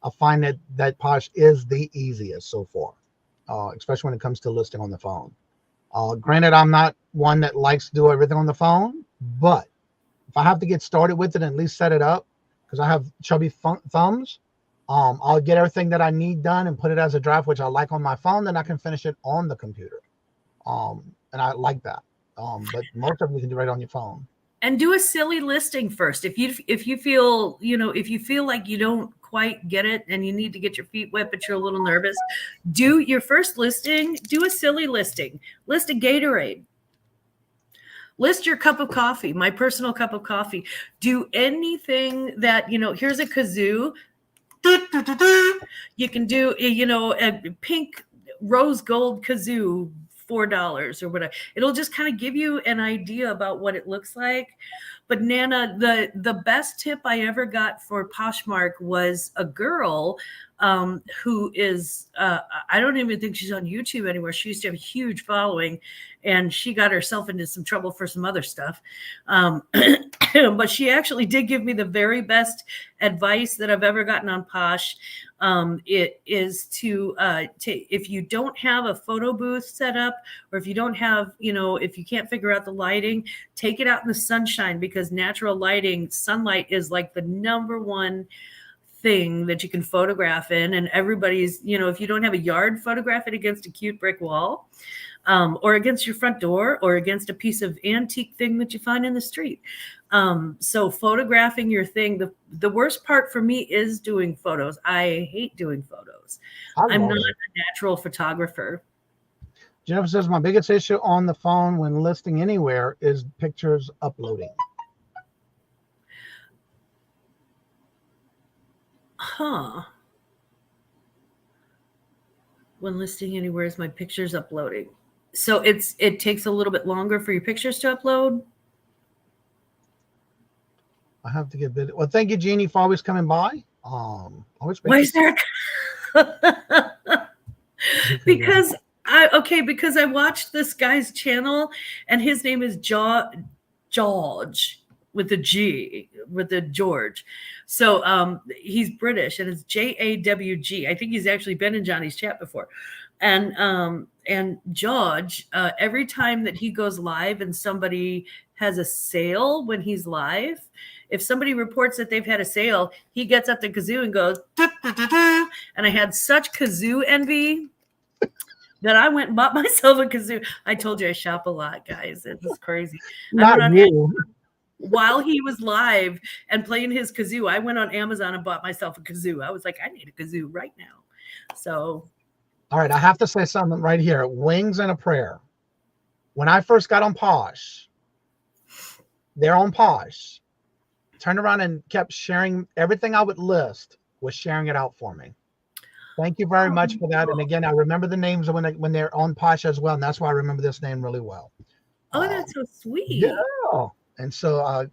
I find that Posh is the easiest so far, especially when it comes to listing on the phone. Granted, I'm not one that likes to do everything on the phone, but if I have to get started with it and at least set it up, because I have chubby thumbs, I'll get everything that I need done and put it as a draft, which I like on my phone. Then I can finish it on the computer, and I like that. But most of them you can do right on your phone.
And do a silly listing first. If you feel, you know, if you feel like you don't quite get it and you need to get your feet wet, but you're a little nervous, do your first listing, do a silly listing. List a Gatorade. List your cup of coffee, my personal cup of coffee. Do anything that, you know, here's a kazoo. You can do, you know, a pink rose gold kazoo, $4 or whatever. It'll just kind of give you an idea about what it looks like. But Nana, the best tip I ever got for Poshmark was a girl who is, I don't even think she's on YouTube anymore. She used to have a huge following and she got herself into some trouble for some other stuff. But she actually did give me the very best advice that I've ever gotten on Posh. It is to if you don't have a photo booth set up, or if you don't have, you know, if you can't figure out the lighting, take it out in the sunshine, because natural lighting, sunlight is like the #1 thing that you can photograph in. And everybody's, you know, if you don't have a yard, photograph it against a cute brick wall, or against your front door, or against a piece of antique thing that you find in the street. So photographing your thing, the worst part for me is doing photos. I hate doing photos. I'm not a natural photographer.
Jennifer says my biggest issue on the phone when listing anywhere is pictures uploading.
Huh. When listing anywhere is my pictures uploading. So it takes a little bit longer for your pictures to upload.
I have to get busy. Well, thank you, Jeannie, for always coming by.
Why is there? because I watched this guy's channel and his name is George with a G, with a George. So he's British and it's JAWG. I think he's actually been in Johnny's chat before. And George, every time that he goes live and somebody has a sale when he's live, if somebody reports that they've had a sale, he gets up the kazoo and goes, "Duh, duh, duh, duh." And I had such kazoo envy that I went and bought myself a kazoo. I told you I shop a lot, guys. It was crazy.
Not you.
While he was live and playing his kazoo, I went on Amazon and bought myself a kazoo. I was like, I need a kazoo right now. So.
All right, I have to say something right here. Wings and a prayer. When I first got on Posh, they're on Posh, turned around and kept sharing everything I would list, was sharing it out for me. Thank you very much for that. And again, I remember the names when they're on Posh as well, and that's why I remember this name really well.
Oh, that's so sweet.
Yeah. And so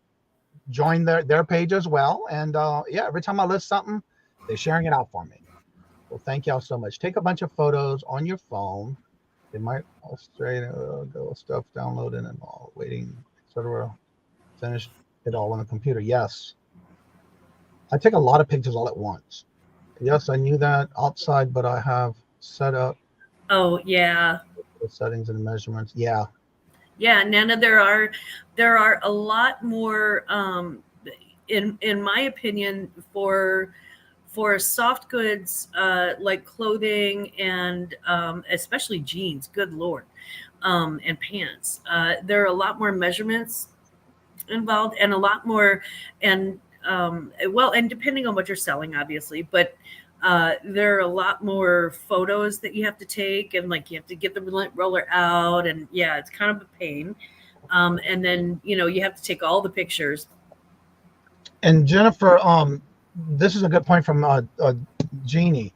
join their page as well. And yeah, every time I list something, they're sharing it out for me. Well, thank y'all so much. Take a bunch of photos on your phone. They might all straight go stuff downloading and all waiting, etc. Finish it all on the computer. Yes. I take a lot of pictures all at once. Yes, I knew that outside, but I have set up.
Oh yeah.
The settings and the measurements. Yeah.
Yeah, Nana, there are a lot more in my opinion for soft goods like clothing and especially jeans, good Lord, and pants. There are a lot more measurements involved and a lot more and and depending on what you're selling, obviously, but there are a lot more photos that you have to take, and like you have to get the roller out, and yeah, it's kind of a pain. And then you have to take all the pictures.
And Jennifer, this is a good point from Jeannie.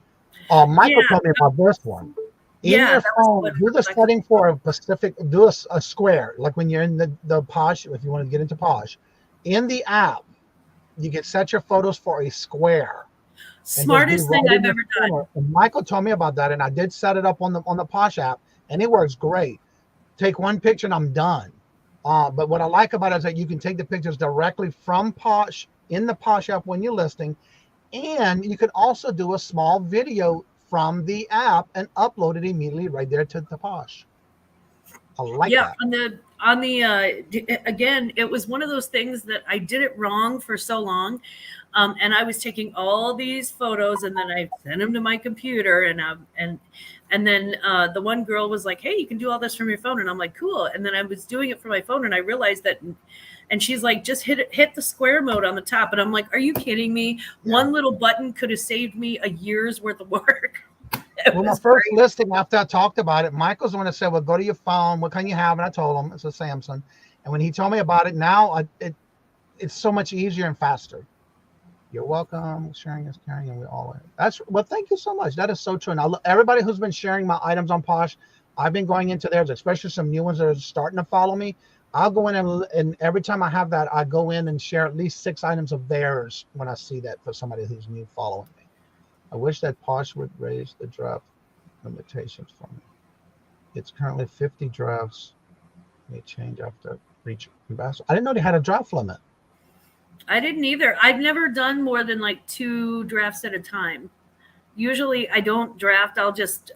Michael told me about this one. In your phone, do the setting for a specific, do a square, like when you're in the Posh, if you want to get into Posh. In the app, you can set your photos for a square.
Smartest thing I've ever done.
And Michael told me about that, and I did set it up on the Posh app, and it works great. Take one picture and I'm done. But what I like about it is that you can take the pictures directly from Posh in the Posh app when you're listing, and you can also do a small video from the app and upload it immediately right there to the Posh. I like that.
On the again, it was one of those things that I did it wrong for so long. And I was taking all these photos and then I sent them to my computer and then the one girl was like, hey, you can do all this from your phone. And I'm like, cool. And then I was doing it from my phone and I realized that, and she's like, just hit the square mode on the top. And I'm like, are you kidding me? Yeah. One little button could have saved me a year's worth of work.
Well, my first listing after I talked about it, Michael's the one that said, well, go to your phone. What can you have? And I told him it's a Samsung. And when he told me about it, now it's so much easier and faster. You're welcome. Sharing is caring, and we all are. That's well. Thank you so much. That is so true. And everybody who's been sharing my items on Posh, I've been going into theirs, especially some new ones that are starting to follow me. I'll go in and every time I have that, I go in and share at least 6 items of theirs when I see that for somebody who's new following me. I wish that Posh would raise the draft limitations for me. It's currently 50 drafts. May change after reach ambassador. I didn't know they had a draft limit.
I didn't either. I've never done more than like 2 drafts at a time. Usually I don't draft. I'll just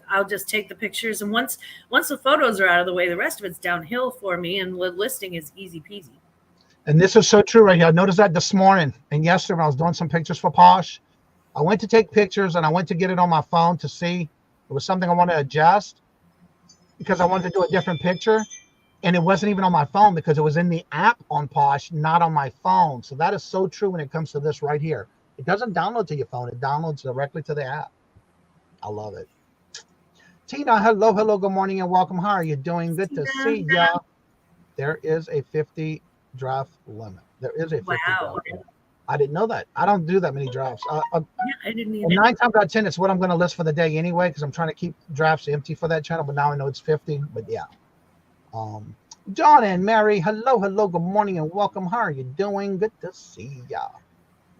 take the pictures. And once the photos are out of the way, the rest of it's downhill for me. And the listing is easy peasy.
And this is so true right here. I noticed that this morning and yesterday when I was doing some pictures for Posh. I went to take pictures and I went to get it on my phone to see it was something I wanted to adjust because I wanted to do a different picture. And it wasn't even on my phone because it was in the app on Posh, not on my phone. So that is so true when it comes to this right here. It doesn't download to your phone. It downloads directly to the app. I love it. Tina, hello, good morning and welcome. How are you doing? Good to see ya. There is a 50 draft limit. There is a 50 draft limit. I didn't know that. I don't do that many drafts.
I didn't either.
9 times out of 10, it's what I'm going to list for the day anyway because I'm trying to keep drafts empty for that channel. But now I know it's 50. But yeah. John and Mary, hello, good morning and welcome. How are you doing? Good to see ya.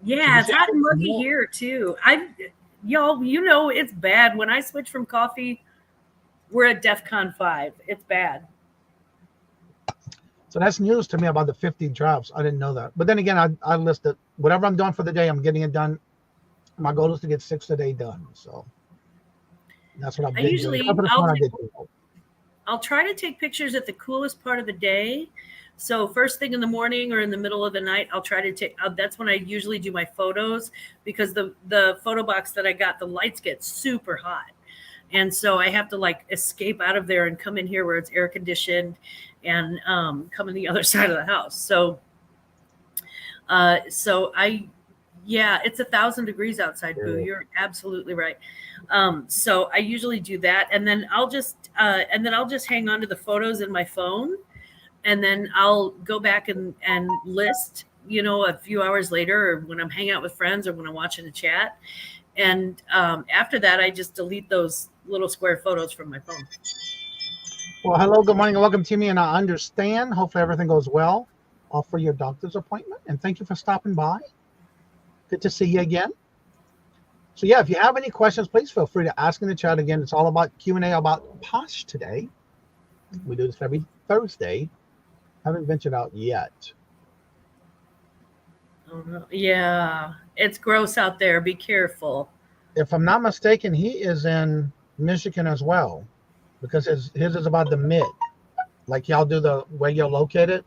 Yeah, it's hot and muggy here too. Y'all, it's bad. When I switch from coffee, we're at DEFCON 5. It's bad.
So that's news to me about the 50 drafts. I didn't know that. But then again, I listed whatever I'm doing for the day, I'm getting it done. My goal is to get 6 a day done. So that's what I'm doing.
I'll try to take pictures at the coolest part of the day. So first thing in the morning or in the middle of the night, I'll try to take, that's when I usually do my photos because the photo box that I got, the lights get super hot. And so I have to like escape out of there and come in here where it's air conditioned and come in the other side of the house. So it's 1,000 degrees outside, Boo. You're absolutely right. So I usually do that, and then I'll just hang on to the photos in my phone, and then I'll go back and list, a few hours later, or when I'm hanging out with friends, or when I'm watching a chat, and after that, I just delete those little square photos from my phone.
Well, hello, good morning, and welcome to me. And I understand. Hopefully, everything goes well. for your doctor's appointment. And thank you for stopping by. Good to see you again. So yeah, if you have any questions, please feel free to ask in the chat. Again, it's all about Q&A about Posh today. We do this every Thursday. Haven't ventured out yet.
Oh, no. Yeah, it's gross out there. Be careful.
If I'm not mistaken, he is in Michigan as well, because his is about the mid. Like y'all do the where you're located.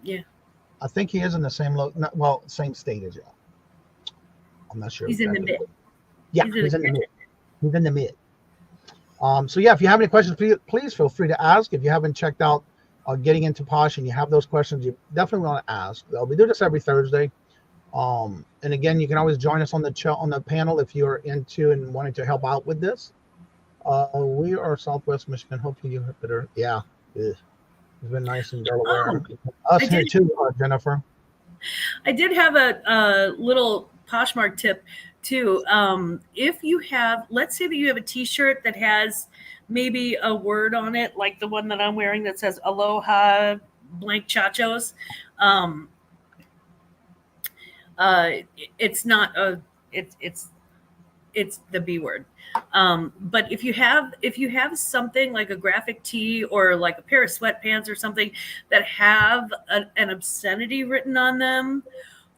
Yeah.
I think he is in the same same state as y'all. I'm not sure.
He's in the mid.
Yeah, he's in the mid. He's in the mid. So yeah, if you have any questions, please feel free to ask. If you haven't checked out getting into Posh and you have those questions, you definitely want to ask. We do this every Thursday. And again, you can always join us on the panel if you're into and wanting to help out with this. We are Southwest Michigan. Hopefully you better. Yeah, it's been nice in Delaware. Us here too, Jennifer.
I did have a little Poshmark tip too. If you have, let's say that you have a T-shirt that has maybe a word on it, like the one that I'm wearing that says "Aloha blank chachos." It's not a. It's the B word. But if you have something like a graphic tee or like a pair of sweatpants or something that have an obscenity written on them,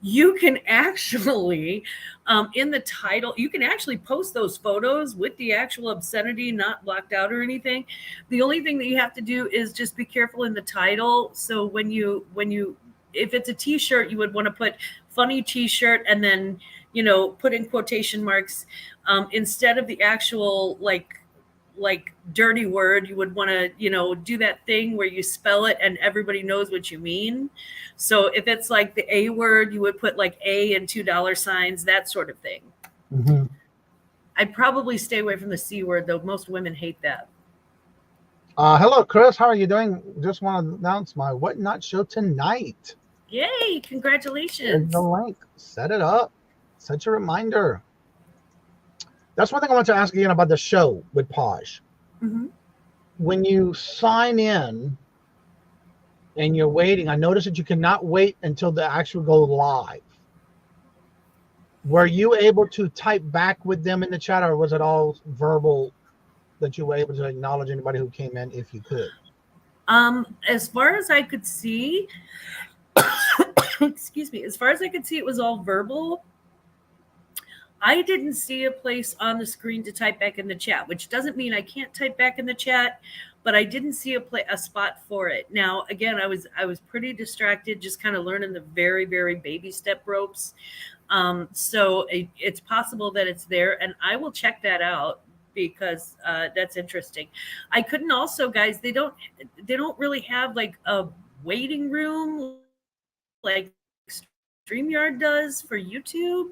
you can actually, in the title, you can actually post those photos with the actual obscenity not blocked out or anything. The only thing that you have to do is just be careful in the title. So when you if it's a T-shirt, you would want to put funny T-shirt and then, put in quotation marks instead of the actual like dirty word. You would want to, do that thing where you spell it and everybody knows what you mean. So if it's like the A word, you would put like A and $2, that sort of thing.
Mm-hmm.
I'd probably stay away from the C word, though. Most women hate that.
Hello, Chris. How are you doing? Just want to announce my Whatnot show tonight.
Yay! Congratulations.
There's the link. Set it up. Set your reminder. That's one thing I want to ask again about the show with Posh.
Mm-hmm.
When you sign in and you're waiting, I noticed that you cannot wait until the actual go live. Were you able to type back with them in the chat, or was it all verbal that you were able to acknowledge anybody who came in if you could?
As far as I could see, excuse me, as far as I could see, it was all verbal. I didn't see a place on the screen to type back in the chat, which doesn't mean I can't type back in the chat, but I didn't see a spot for it. Now, again, I was pretty distracted, just kind of learning the very, very baby step ropes. So it's possible that it's there, and I will check that out because that's interesting. I couldn't also, guys, they don't really have like a waiting room like StreamYard does for YouTube.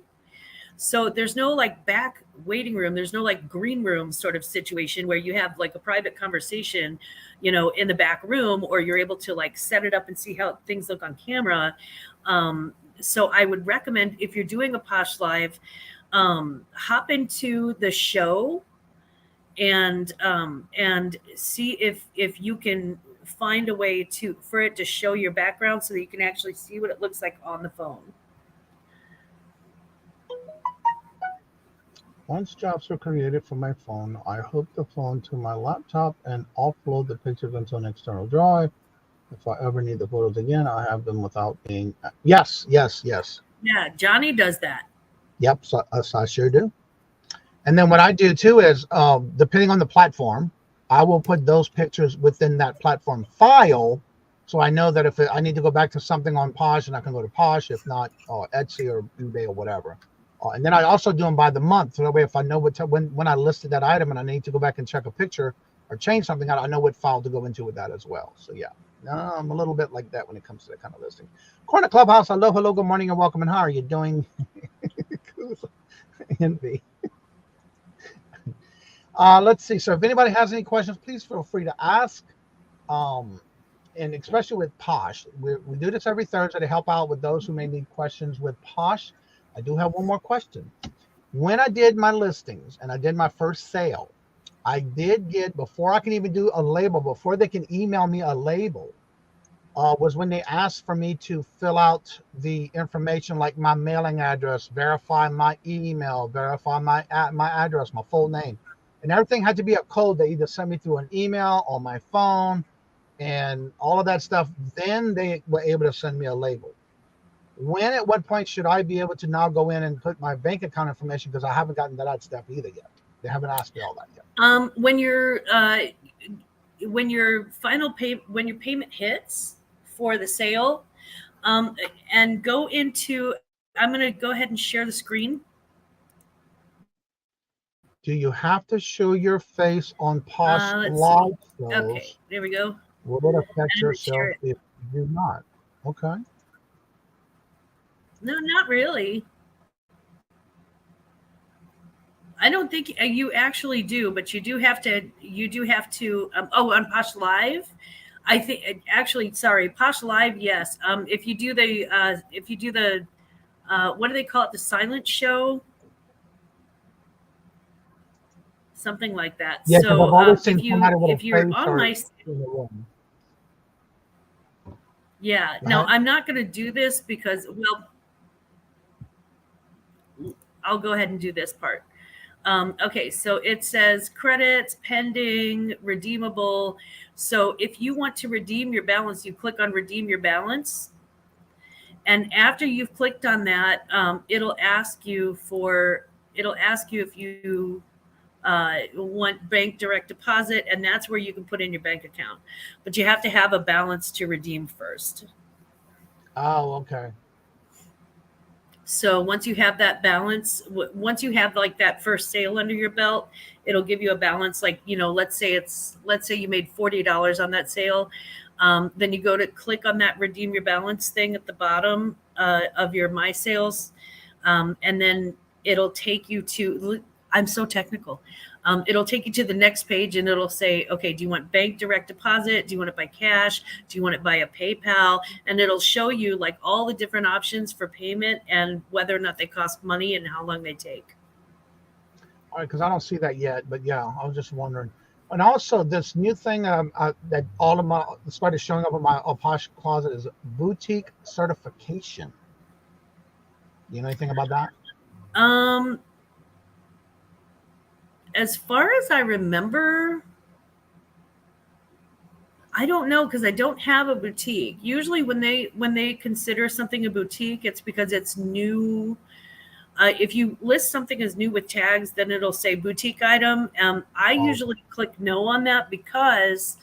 So there's no like back waiting room. There's no like green room sort of situation where you have like a private conversation, in the back room, or you're able to like set it up and see how things look on camera. So I would recommend, if you're doing a Posh Live, hop into the show and see if you can find a way for it to show your background so that you can actually see what it looks like on the phone.
Once jobs are created for my phone, I hook the phone to my laptop and offload the pictures into an external drive. If I ever need the photos again, I have them without being... Yes.
Yeah, Johnny does that.
Yep, so I sure do. And then what I do too is, depending on the platform, I will put those pictures within that platform file, so I know that if I need to go back to something on Posh, and I can go to Posh, if not Etsy or eBay or whatever. And then I also do them by the month, so that way if I know when I listed that item and I need to go back and check a picture or change something, I know what file to go into with that as well. So yeah, I'm a little bit like that when it comes to that kind of listing. Corner Clubhouse, hello, good morning and welcome, and how are you doing? Envy. Let's see. So if anybody has any questions, please feel free to ask. And especially with Posh, we do this every Thursday to help out with those who may need questions with Posh. I do have one more question. When I did my listings and I did my first sale, I did get, before I can even do a label, before they can email me a label, was when they asked for me to fill out the information like my mailing address, verify my email, verify my address, my full name. And everything had to be a code they either sent me through an email or my phone and all of that stuff. Then they were able to send me a label. When, at what point should I be able to now go in and put my bank account information? Because I haven't gotten to that step either yet. They haven't asked me all that yet.
When your payment hits for the sale, and go into, I'm going to go ahead and share the screen.
Do you have to show your face on Posh Live shows?
Okay, there we go.
Will it affect your sales if you do not? Okay.
No, not really. I don't think you actually do, but you do have to. On Posh Live, I think actually, sorry, Posh Live, yes. If you do the what do they call it? The silent show, something like that.
Yeah,
so
I've always seen
if you're on my, yeah, no, I'm not going to do this because, well, I'll go ahead and do this part. Okay, so it says credits, pending, redeemable. So if you want to redeem your balance, you click on redeem your balance. And after you've clicked on that, it'll ask you if you want bank direct deposit, and that's where you can put in your bank account. But you have to have a balance to redeem first.
Oh, okay.
So once you have that balance, once you have like that first sale under your belt, it'll give you a balance. Like, let's say you made $40 on that sale. Then you go to click on that redeem your balance thing at the bottom of your My Sales. And then it'll take you to, I'm so technical. It'll take you to the next page and it'll say, okay, do you want bank direct deposit? Do you want it by cash? Do you want it by a PayPal? And it'll show you like all the different options for payment and whether or not they cost money and how long they take.
All right, because I don't see that yet, but yeah, I was just wondering. And also this new thing that all of my started showing up in my Posh Closet is boutique certification. You know anything about that?
As far as I remember, I don't know because I don't have a boutique. Usually when they consider something a boutique, it's because it's new. If you list something as new with tags, then it'll say boutique item. I usually click no on that because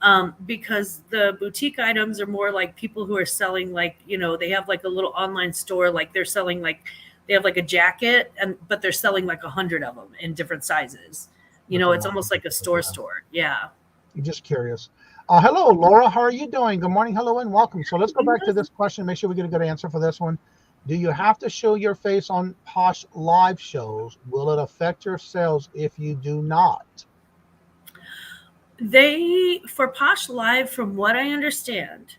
the boutique items are more like people who are selling like, they have like a little online store, like they're selling like, they have like a jacket but they're selling like 100 of them in different sizes. It's almost like a store. Yeah.
I'm just curious. Hello, Laura. How are you doing? Good morning. Hello and welcome. So let's go back to this question. Make sure we get a good answer for this one. Do you have to show your face on Posh Live shows? Will it affect your sales if you do not?
For Posh Live, from what I understand,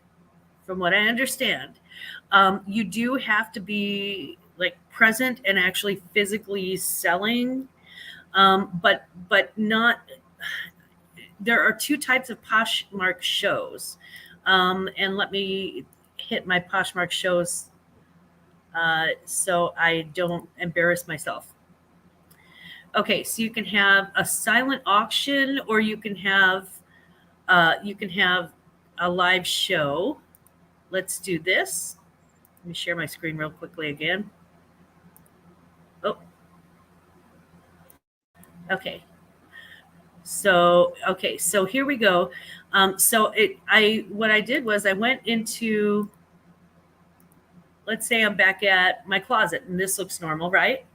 you do have to be like present and actually physically selling, but not. There are two types of Poshmark shows, and let me hit my Poshmark shows so I don't embarrass myself. Okay, so you can have a silent auction, or you can have a live show. Let's do this. Let me share my screen real quickly again. Oh, okay. So here we go. What I did was I went into, let's say I'm back at my closet and this looks normal, right?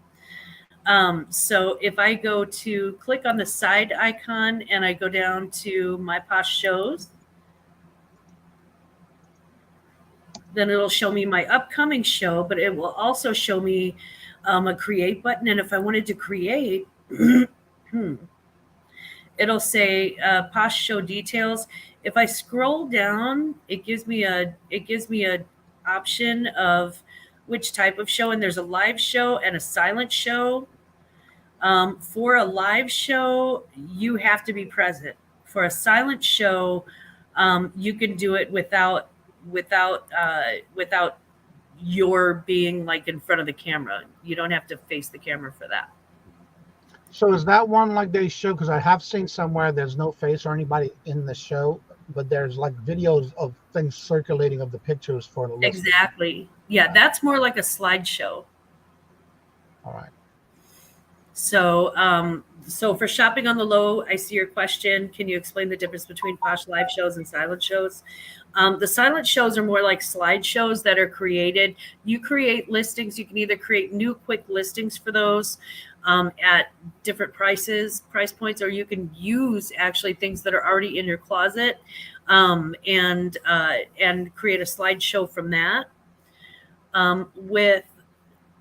So if I go to click on the side icon and I go down to my Posh shows, then it'll show me my upcoming show, but it will also show me a create button. And if I wanted to create, it'll say Posh show details. If I scroll down, it gives me a option of which type of show, and there's a live show and a silent show. For a live show, you have to be present. For a silent show, you can do it without without your being like in front of the camera. You don't have to face the camera for that.
So is that one like they show? Because I have seen somewhere there's no face or anybody in the show, but there's like videos of things circulating of the pictures for the listing.
Exactly. Yeah, that's more like a slideshow.
All right.
So, so for shopping on the low, I see your question. Can you explain the difference between Posh live shows and silent shows? The silent shows are more like slideshows that are created. You create listings. You can either create new quick listings for those at different price points, or you can use actually things that are already in your closet and create a slideshow from that. With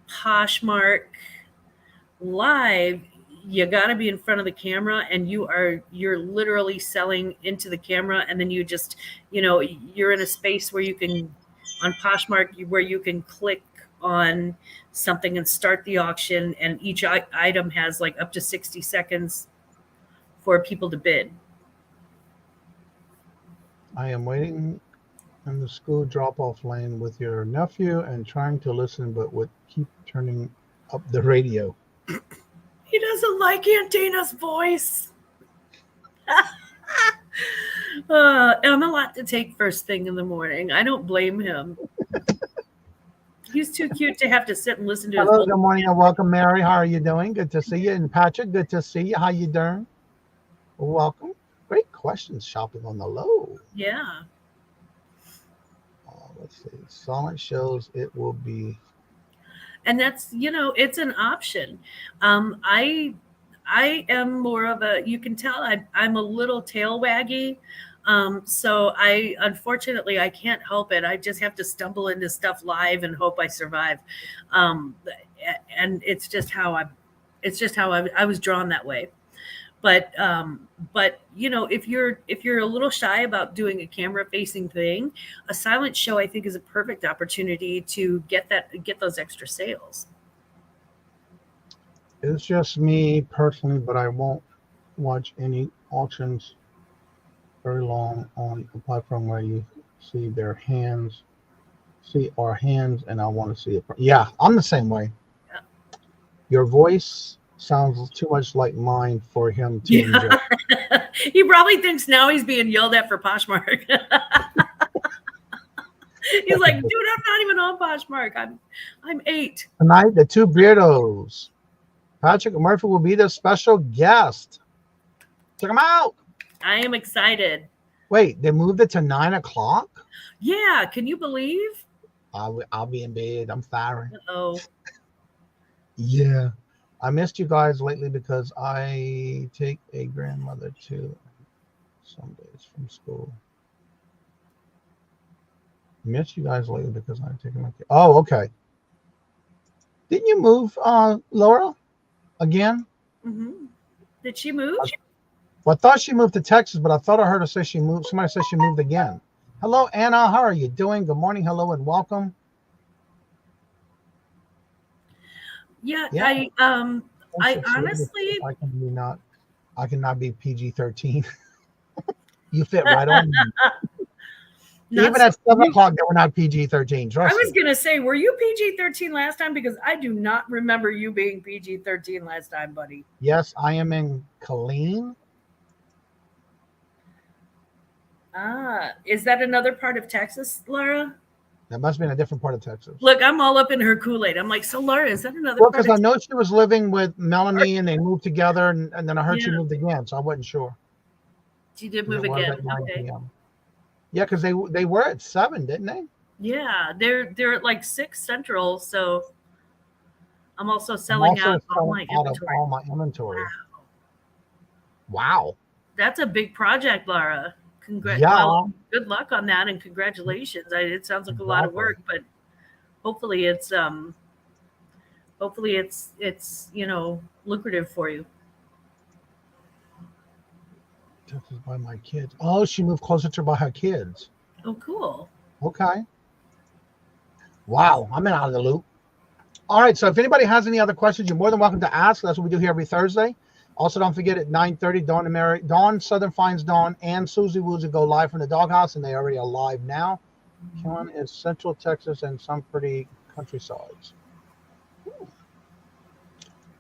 Poshmark Live, you got to be in front of the camera, and you're literally selling into the camera, and then you just, you're in a space where you can, on Poshmark, where you can click on something and start the auction, and each item has like up to 60 seconds for people to bid.
I am waiting in the school drop-off lane with your nephew and trying to listen, but would keep turning up the radio.
He doesn't like Aunt Dana's voice. I'm a lot to take first thing in the morning. I don't blame him. He's too cute to have to sit and listen to his.
Hello, good morning and welcome, Mary. How are you doing? Good to see you. And Patrick, good to see you. How you doing? Welcome. Great questions. Shopping on the low.
Yeah.
Let's see. Silent shows. It will be.
And that's, it's an option. I am more of a, you can tell I'm a little tail waggy. So unfortunately, I can't help it. I just have to stumble into stuff live and hope I survive. And it's just how I was drawn that way. But if you're a little shy about doing a camera facing thing, a silent show, I think, is a perfect opportunity to get those extra sales.
It's just me personally, but I won't watch any auctions very long on a platform where you see our hands, and I want to see it. Yeah, I'm the same way. Yeah. Your voice sounds too much like mine for him to enjoy.
He probably thinks now he's being yelled at for Poshmark. He's like, dude, I'm not even on Poshmark. I'm 8.
Tonight, the two Beardos, Patrick and Murphy, will be the special guest. Check them out.
I am excited.
Wait, they moved it to 9 o'clock?
Yeah, can you believe?
I'll be in bed. I'm firing.
Oh.
Yeah. I missed you guys lately because I take a grandmother to some days from school. Missed you guys lately because I'm taking my kid. Oh, okay. Didn't you move, Laura, again?
Mm-hmm. Did she move?
Well, I thought she moved to Texas, but I thought I heard her say she moved. Somebody said she moved again. Hello, Anna. How are you doing? Good morning. Hello and welcome.
Yeah. I honestly,
I cannot be PG-13. You fit right on. Even at 7 o'clock, they were not PG-13.
I was gonna say, were you PG-13 last time? Because I do not remember you being PG-13 last time, buddy.
Yes, I am in Killeen.
Is that another part of Texas, Laura?
That must have been a different part of Texas.
Look, I'm all up in her Kool-Aid. I'm like, so Laura, is that another
part?
Well,
because I know she was living with Melanie and they moved together, and then I heard she moved again, so I wasn't sure.
She did move again. Okay.
Yeah, because they were at 7, didn't they?
Yeah, they're at like 6 Central, so I'm also selling out all my inventory.
Wow.
That's a big project, Laura.
Yeah.
Well, good luck on that, and congratulations. It sounds like a lot of work, but hopefully it's lucrative for you.
Texas by my kids. Oh, she moved closer to by her kids.
Oh, cool.
Okay. Wow, I'm out of the loop. All right, so if anybody has any other questions, you're more than welcome to ask. That's what we do here every Thursday. Also, don't forget at 9:30, Dawn, Southern Finds Dawn, and Susie Woozy go live from the doghouse, and they already are live now. Kajun is Central Texas and some pretty countrysides.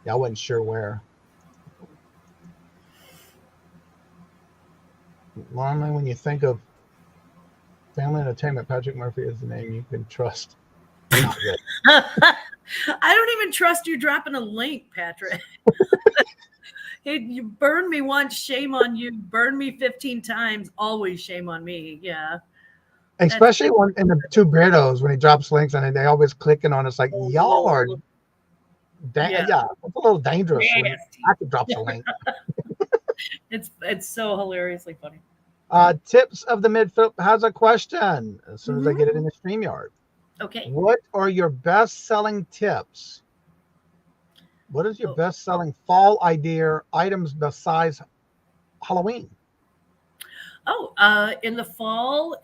Yeah, I wasn't sure where. Normally, when you think of family entertainment, Patrick Murphy is the name you can trust. Not really.
I don't even trust you dropping a link, Patrick. Hey, you burn me once, shame on you. Burn me 15 times, always shame on me. Yeah.
Especially when in the two Beardos, when he drops links and they always clicking on it's like, y'all are, yeah, it's a little dangerous. When I could drop a link.
It's so hilariously funny.
Tips of the midfield has a question as soon as I get it in the StreamYard.
Okay.
What are your best-selling tips? What is your best-selling fall idea items besides Halloween?
In the fall,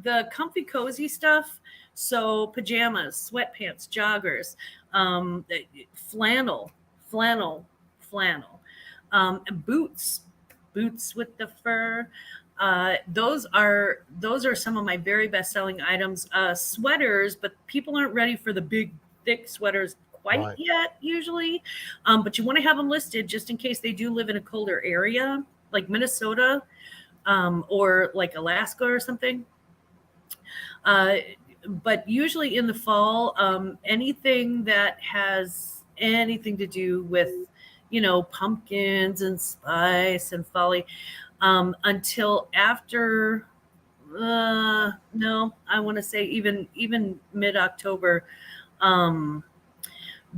the comfy, cozy stuff. So pajamas, sweatpants, joggers, flannel, boots with the fur. Those are some of my very best selling items. Sweaters, but people aren't ready for the big, thick sweaters quite yet, usually. But you want to have them listed just in case they do live in a colder area, like Minnesota, or like Alaska or something. But usually in the fall, anything that has anything to do with, pumpkins and spice and folly, until after, no, I want to say even mid-October.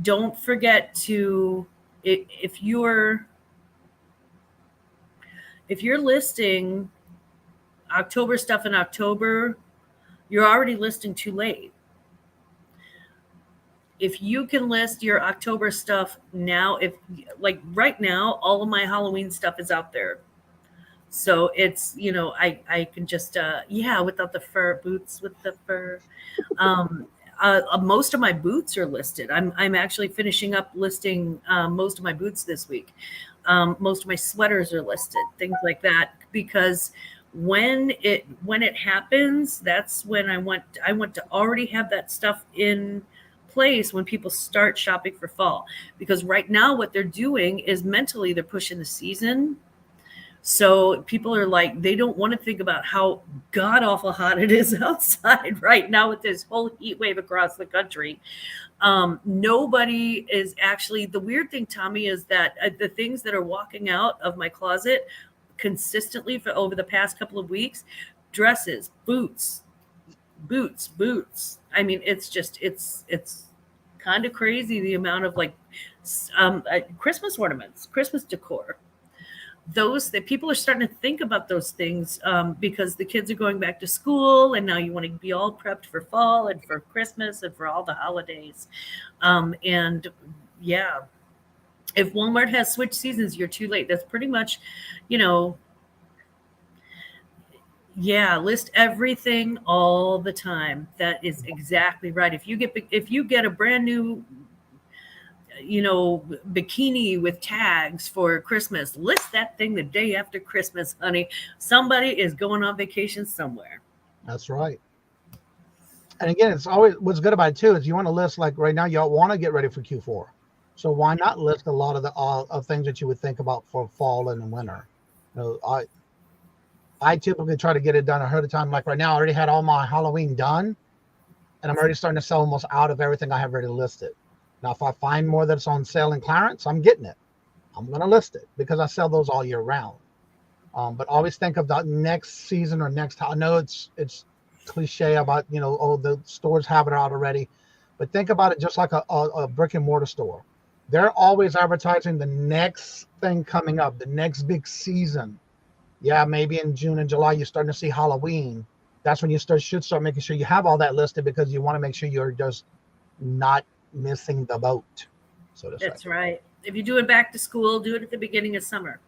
Don't forget to, if you're listing October stuff in October, you're already listing too late. If you can list your October stuff now, like right now, all of my Halloween stuff is out there. So it's, I can just, without the fur, boots with the fur. Most of my boots are listed. I'm actually finishing up listing most of my boots this week. Most of my sweaters are listed, things like that, because when it happens, that's when I want to already have that stuff in place when people start shopping for fall. Because right now what they're doing is mentally they're pushing the season. So people are like, they don't want to think about how god awful hot it is outside right now with this whole heat wave across the country. Nobody is actually, the weird thing, Tommy, is that the things that are walking out of my closet consistently for over the past couple of weeks, dresses, boots. I mean, it's kind of crazy the amount of like Christmas ornaments, Christmas decor. Those that people are starting to think about those things because the kids are going back to school, and now you want to be all prepped for fall and for Christmas and for all the holidays. And yeah, if Walmart has switched seasons, you're too late. That's pretty much, list everything all the time. That is exactly right. If you get a brand new bikini with tags for Christmas, list that thing the day after Christmas, honey. Somebody is going on vacation somewhere.
That's right. And again, it's always, what's good about it too is you want to list, like right now, y'all want to get ready for Q4. So why not list a lot of the things that you would think about for fall and winter? I typically try to get it done ahead of time. Like right now, I already had all my Halloween done, and I'm already starting to sell almost out of everything I have already listed. Now, if I find more that's on sale and clearance, I'm getting it. I'm going to list it because I sell those all year round. But always think of the next season or next. I know it's cliche about, the stores have it out already, but think about it just like a brick and mortar store. They're always advertising the next thing coming up, the next big season. Yeah, maybe in June and July, you're starting to see Halloween. That's when you should start making sure you have all that listed, because you want to make sure you're just not missing the boat, so to say.
That's right. If you do it back to school, do it at the beginning of summer.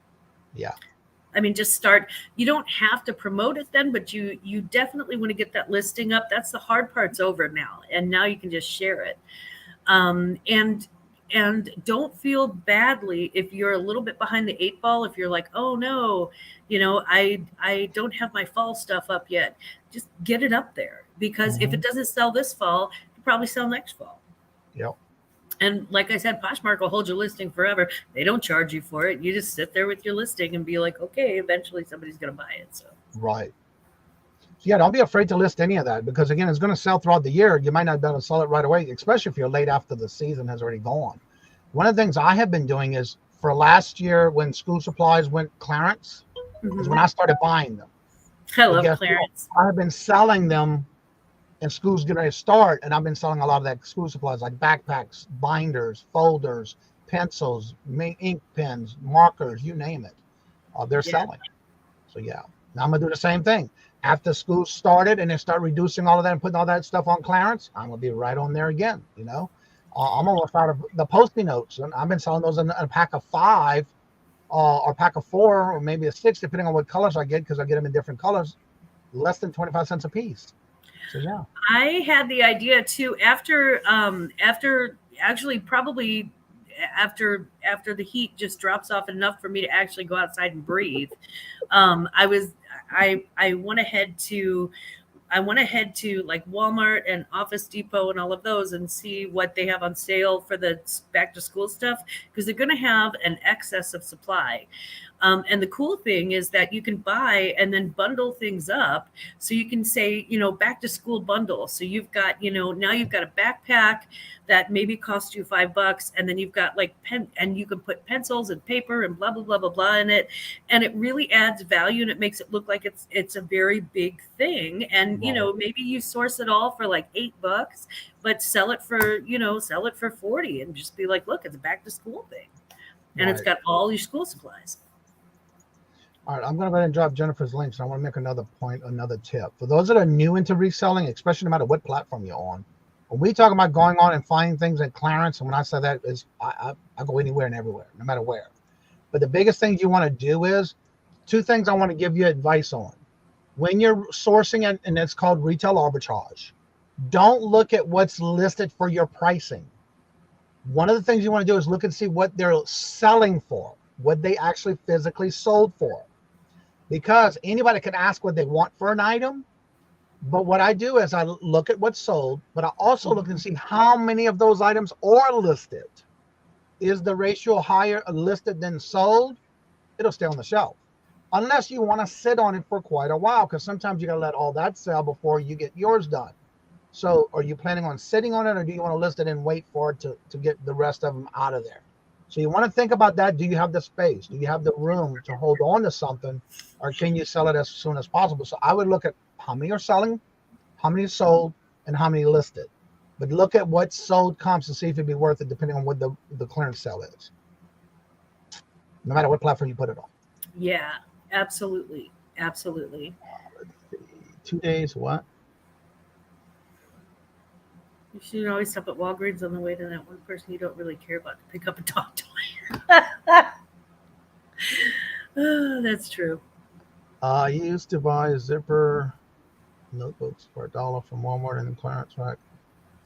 Yeah.
I mean, just start. You don't have to promote it then, but you definitely want to get that listing up. That's the hard part's over now, and now you can just share it. And And don't feel badly if you're a little bit behind the 8 ball. If you're like, oh no, I don't have my fall stuff up yet. Just get it up there, because if it doesn't sell this fall, it'll probably sell next fall.
Yep.
And like I said, Poshmark will hold your listing forever. They don't charge you for it. You just sit there with your listing and be like, okay, eventually somebody's going to buy it. So
right. So yeah, don't be afraid to list any of that, because again, it's going to sell throughout the year. You might not be able to sell it right away, especially if you're late after the season has already gone. One of the things I have been doing is, for last year when school supplies went clearance, is when I started buying them.
I love clearance.
I have been selling them, and school's getting ready to start, and I've been selling a lot of that school supplies, like backpacks, binders, folders, pencils, ink pens, markers, you name it. They're selling. So yeah, now I'm gonna do the same thing. After school started and they start reducing all of that and putting all that stuff on clearance, I'm gonna be right on there again. I'm almost out of the Post-it notes, and I've been selling those in a pack of 5, or pack of 4, or maybe a 6, depending on what colors I get, because I get them in different colors, less than 25 cents a piece. So yeah,
I had the idea too, after actually probably after the heat just drops off enough for me to actually go outside and breathe. I went ahead to like Walmart and Office Depot and all of those and see what they have on sale for the back to school stuff, because they're going to have an excess of supply. And the cool thing is that you can buy and then bundle things up. So you can say, back to school bundle. So you've got, now you've got a backpack that maybe costs you $5, and then you've got like and you can put pencils and paper and blah, blah, blah, blah, blah in it. And it really adds value, and it makes it look like it's a very big thing. And, maybe you source it all for like $8, but sell it for 40 and just be like, look, it's a back to school thing. And It's got all your school supplies.
All right, I'm going to go ahead and drop Jennifer's links. I want to make another tip. For those that are new into reselling, especially no matter what platform you're on, when we talk about going on and finding things at clearance, and when I say that, is I go anywhere and everywhere, no matter where. But the biggest thing you want to do is 2 things I want to give you advice on. When you're sourcing it, and it's called retail arbitrage, don't look at what's listed for your pricing. One of the things you want to do is look and see what they're selling for, what they actually physically sold for. Because anybody can ask what they want for an item, but what I do is I look at what's sold, but I also look and see how many of those items are listed. Is the ratio higher listed than sold? It'll stay on the shelf. Unless you want to sit on it for quite a while, because sometimes you got to let all that sell before you get yours done. So are you planning on sitting on it, or do you want to list it and wait for it to get the rest of them out of there? So you want to think about that. Do you have the space? Do you have the room to hold on to something, or can you sell it as soon as possible? So I would look at how many are selling, how many sold, and how many listed. But look at what sold comps to see if it'd be worth it, depending on what the clearance sale is, no matter what platform you put it on.
Yeah, absolutely. Absolutely.
Let's see. 2 days, what?
You should always stop at Walgreens on the way to that one person you don't really care about to pick up a dog toy. Oh, that's true.
I used to buy zipper notebooks for $1 from Walmart and the clearance rack.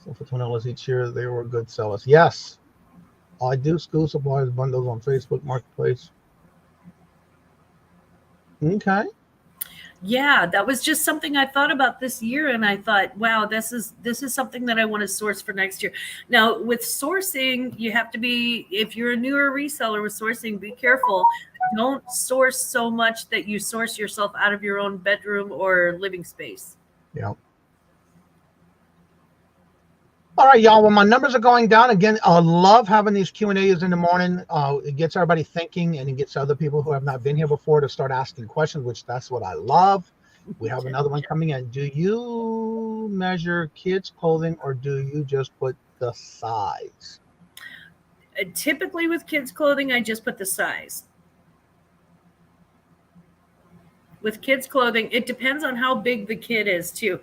So for $20 each year, they were good sellers. Yes, I do school supplies bundles on Facebook Marketplace. Okay.
Yeah, that was just something I thought about this year, and I thought, wow, this is something that I want to source for next year. Now, with sourcing, you have to be, if you're a newer reseller with sourcing, be careful. Don't source so much that you source yourself out of your own bedroom or living space.
Yeah. All right, y'all. Well, my numbers are going down again. I love having these Q&As in the morning. It gets everybody thinking, and it gets other people who have not been here before to start asking questions, which that's what I love. We have another one coming in. Do you measure kids' clothing, or do you just put the size?
Typically with kids' clothing, I just put the size. With kids' clothing, it depends on how big the kid is too.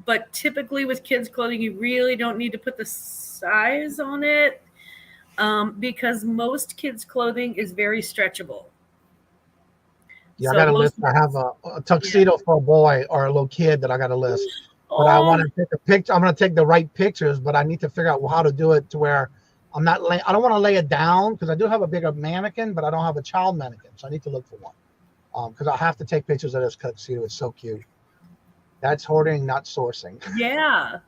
But typically with kids' clothing, you really don't need to put the size on it because most kids' clothing is very stretchable.
Yeah, so I got a list. I have a tuxedo for a boy or a little kid that I got a list. But I want to take a picture. I'm going to take the right pictures, but I need to figure out how to do it to where I don't want to lay it down because I do have a bigger mannequin, but I don't have a child mannequin. So I need to look for one. Because I have to take pictures of this tuxedo. It's so cute. That's hoarding, not sourcing.
Yeah.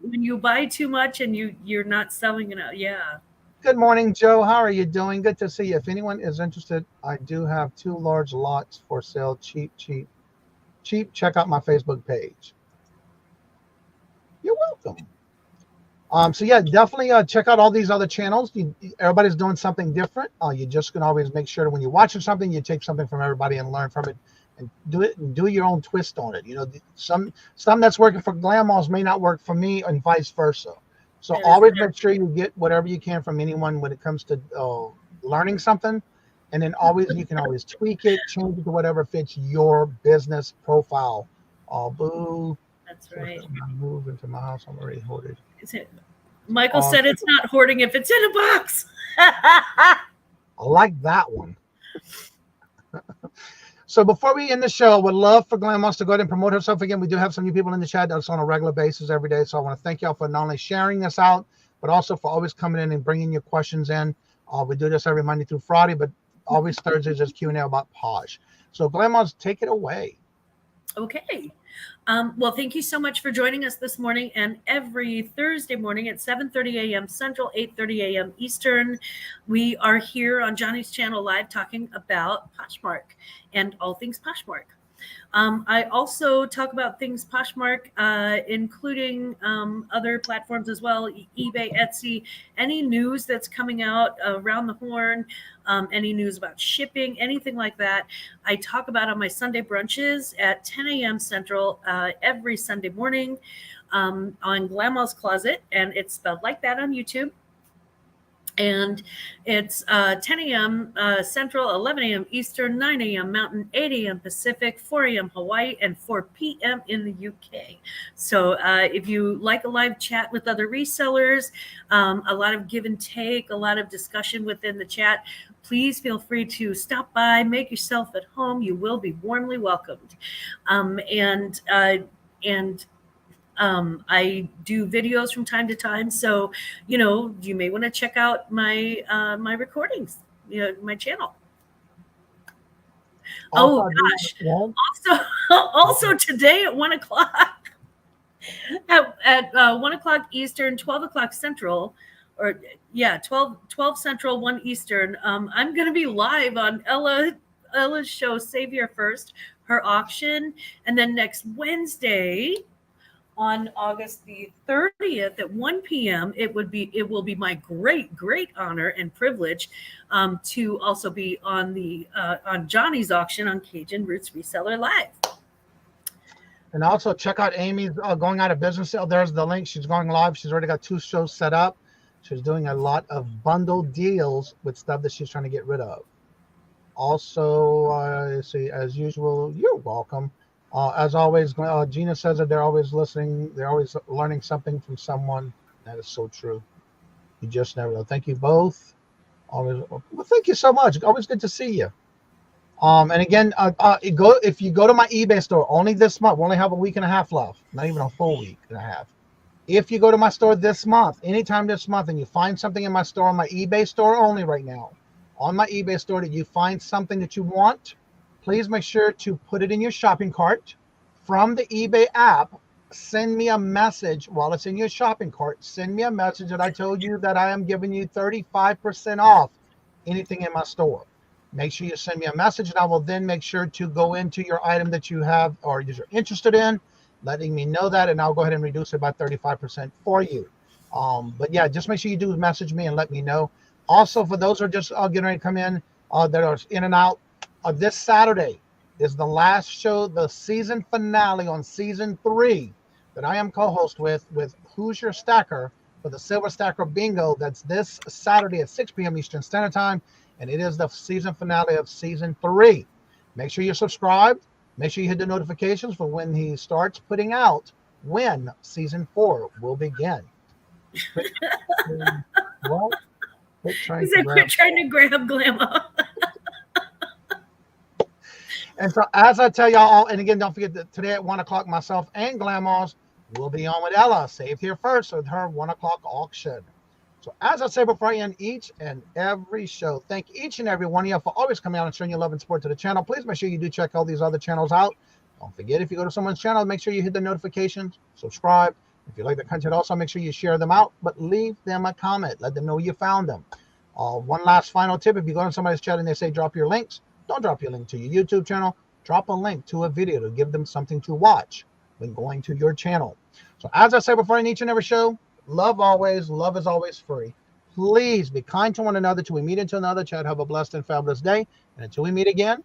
when you buy too much and you're not selling it out. Yeah.
Good morning, Joe. How are you doing? Good to see you. If anyone is interested, I do have 2 large lots for sale. Cheap. Check out my Facebook page. You're welcome. So yeah, definitely check out all these other channels. Everybody's doing something different. You just can always make sure that when you're watching something, you take something from everybody and learn from it, and do your own twist on it. You know, some that's working for Glammaz may not work for me, and vice versa. So always make sure you get whatever you can from anyone when it comes to learning something, and then you can always tweak it, change it to whatever fits your business profile. Boo.
That's right.
Move into my house. I'm already hoarded.
Michael said it's not hoarding if it's in a box.
I like that one. So before we end the show, I would love for Glammaz to go ahead and promote herself again. We do have some new people in the chat that's on a regular basis every day. So I want to thank y'all for not only sharing this out, but also for always coming in and bringing your questions in. We do this every Monday through Friday, but always Thursdays is Q&A about Posh. So Glammaz, take it away.
Okay. Well, thank you so much for joining us this morning, and every Thursday morning at 7:30 a.m. Central, 8:30 a.m. Eastern, we are here on Johnny's channel live talking about Poshmark and all things Poshmark. I also talk about things Poshmark, including other platforms as well, eBay, Etsy, any news that's coming out around the horn, any news about shipping, anything like that. I talk about on my Sunday brunches at 10 a.m. Central every Sunday morning on Glammaz Closet, and it's spelled like that on YouTube. And it's 10 a.m. Central, 11 a.m. Eastern, 9 a.m. Mountain, 8 a.m. Pacific, 4 a.m. Hawaii, and 4 p.m. in the UK. So if you like a live chat with other resellers, a lot of give and take, a lot of discussion within the chat, please feel free to stop by, make yourself at home. You will be warmly welcomed. I do videos from time to time, so you may want to check out my my recordings, my channel. Oh gosh! Also today at 1 o'clock, at 1 o'clock Eastern, 12 o'clock Central, 12 Central, 1 Eastern. I'm going to be live on Ella's show, Save Your First, her auction, and then next Wednesday, on August the 30th at 1 p.m., it will be my great honor and privilege to also be on Johnny's auction on Kajun Roots Reseller Live.
And also check out Amy's going out of business sale. There's the link. She's going live. She's already got 2 shows set up. She's doing a lot of bundle deals with stuff that she's trying to get rid of. Also, see, as usual, you're welcome. As always, Gina says that they're always listening. They're always learning something from someone. That is so true. You just never know. Thank you both. Always, well, thank you so much. Always good to see you. And again, if you go to my eBay store only this month, we only have a week and a half left. Not even a full week and a half. If you go to my store this month, anytime this month, and you find something in my store, on my eBay store only right now, on my eBay store, that you find something that you want, please make sure to put it in your shopping cart. From the eBay app, send me a message while it's in your shopping cart. Send me a message that I told you that I am giving you 35% off anything in my store. Make sure you send me a message, and I will then make sure to go into your item that you have or you're interested in, letting me know that, and I'll go ahead and reduce it by 35% for you. But yeah, just make sure you do message me and let me know. Also, for those who are just getting ready to come in, that are in and out, this Saturday is the last show, the season finale on season 3 that I am co-host with Who's Your Stacker for the Silver Stacker Bingo. That's this Saturday at 6 p.m. Eastern Standard Time, and it is the season finale of season 3. Make sure you're subscribed. Make sure you hit the notifications for when he starts putting out when season 4 will begin. Well, quit trying
to grab Glammaz.
And so, as I tell y'all, and again, don't forget that today at 1 o'clock, myself and Glammaz we'll be on with Ella, saved here first, with her 1 o'clock auction. So as I say before I end each and every show, thank each and every one of you for always coming out and showing your love and support to the channel. Please make sure you do check all these other channels out. Don't forget, if you go to someone's channel, make sure you hit the notifications, subscribe. If you like the content, also make sure you share them out, but leave them a comment. Let them know you found them. One last final tip, if you go on somebody's chat and they say drop your links, don't drop your link to your YouTube channel. Drop a link to a video to give them something to watch when going to your channel. So as I say before in each and every show, love always, love is always free. Please be kind to one another till we meet until another chat. Have a blessed and fabulous day. And until we meet again,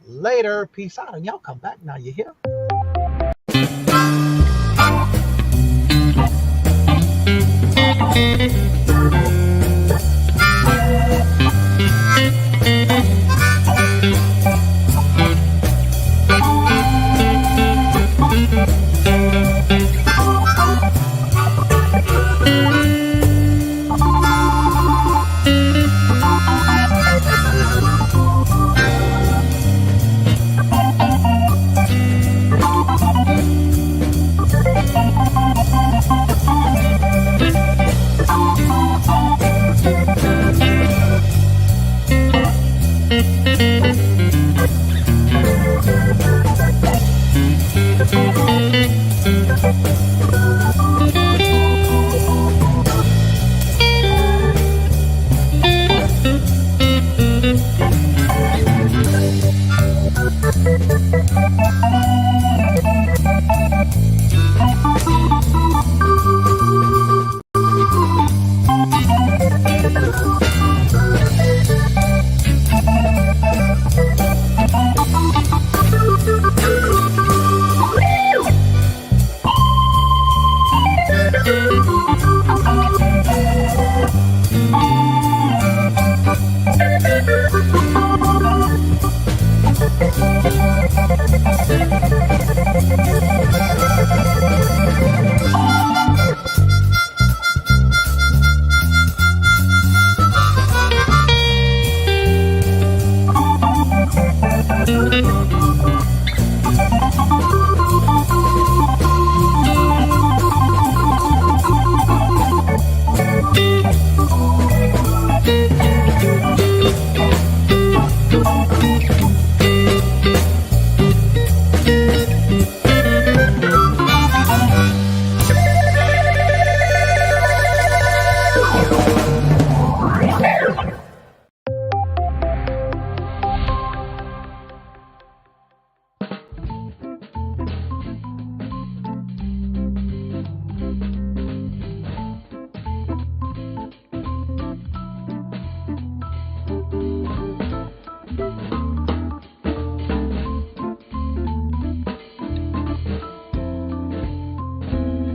later. Peace out. And y'all come back now. You hear?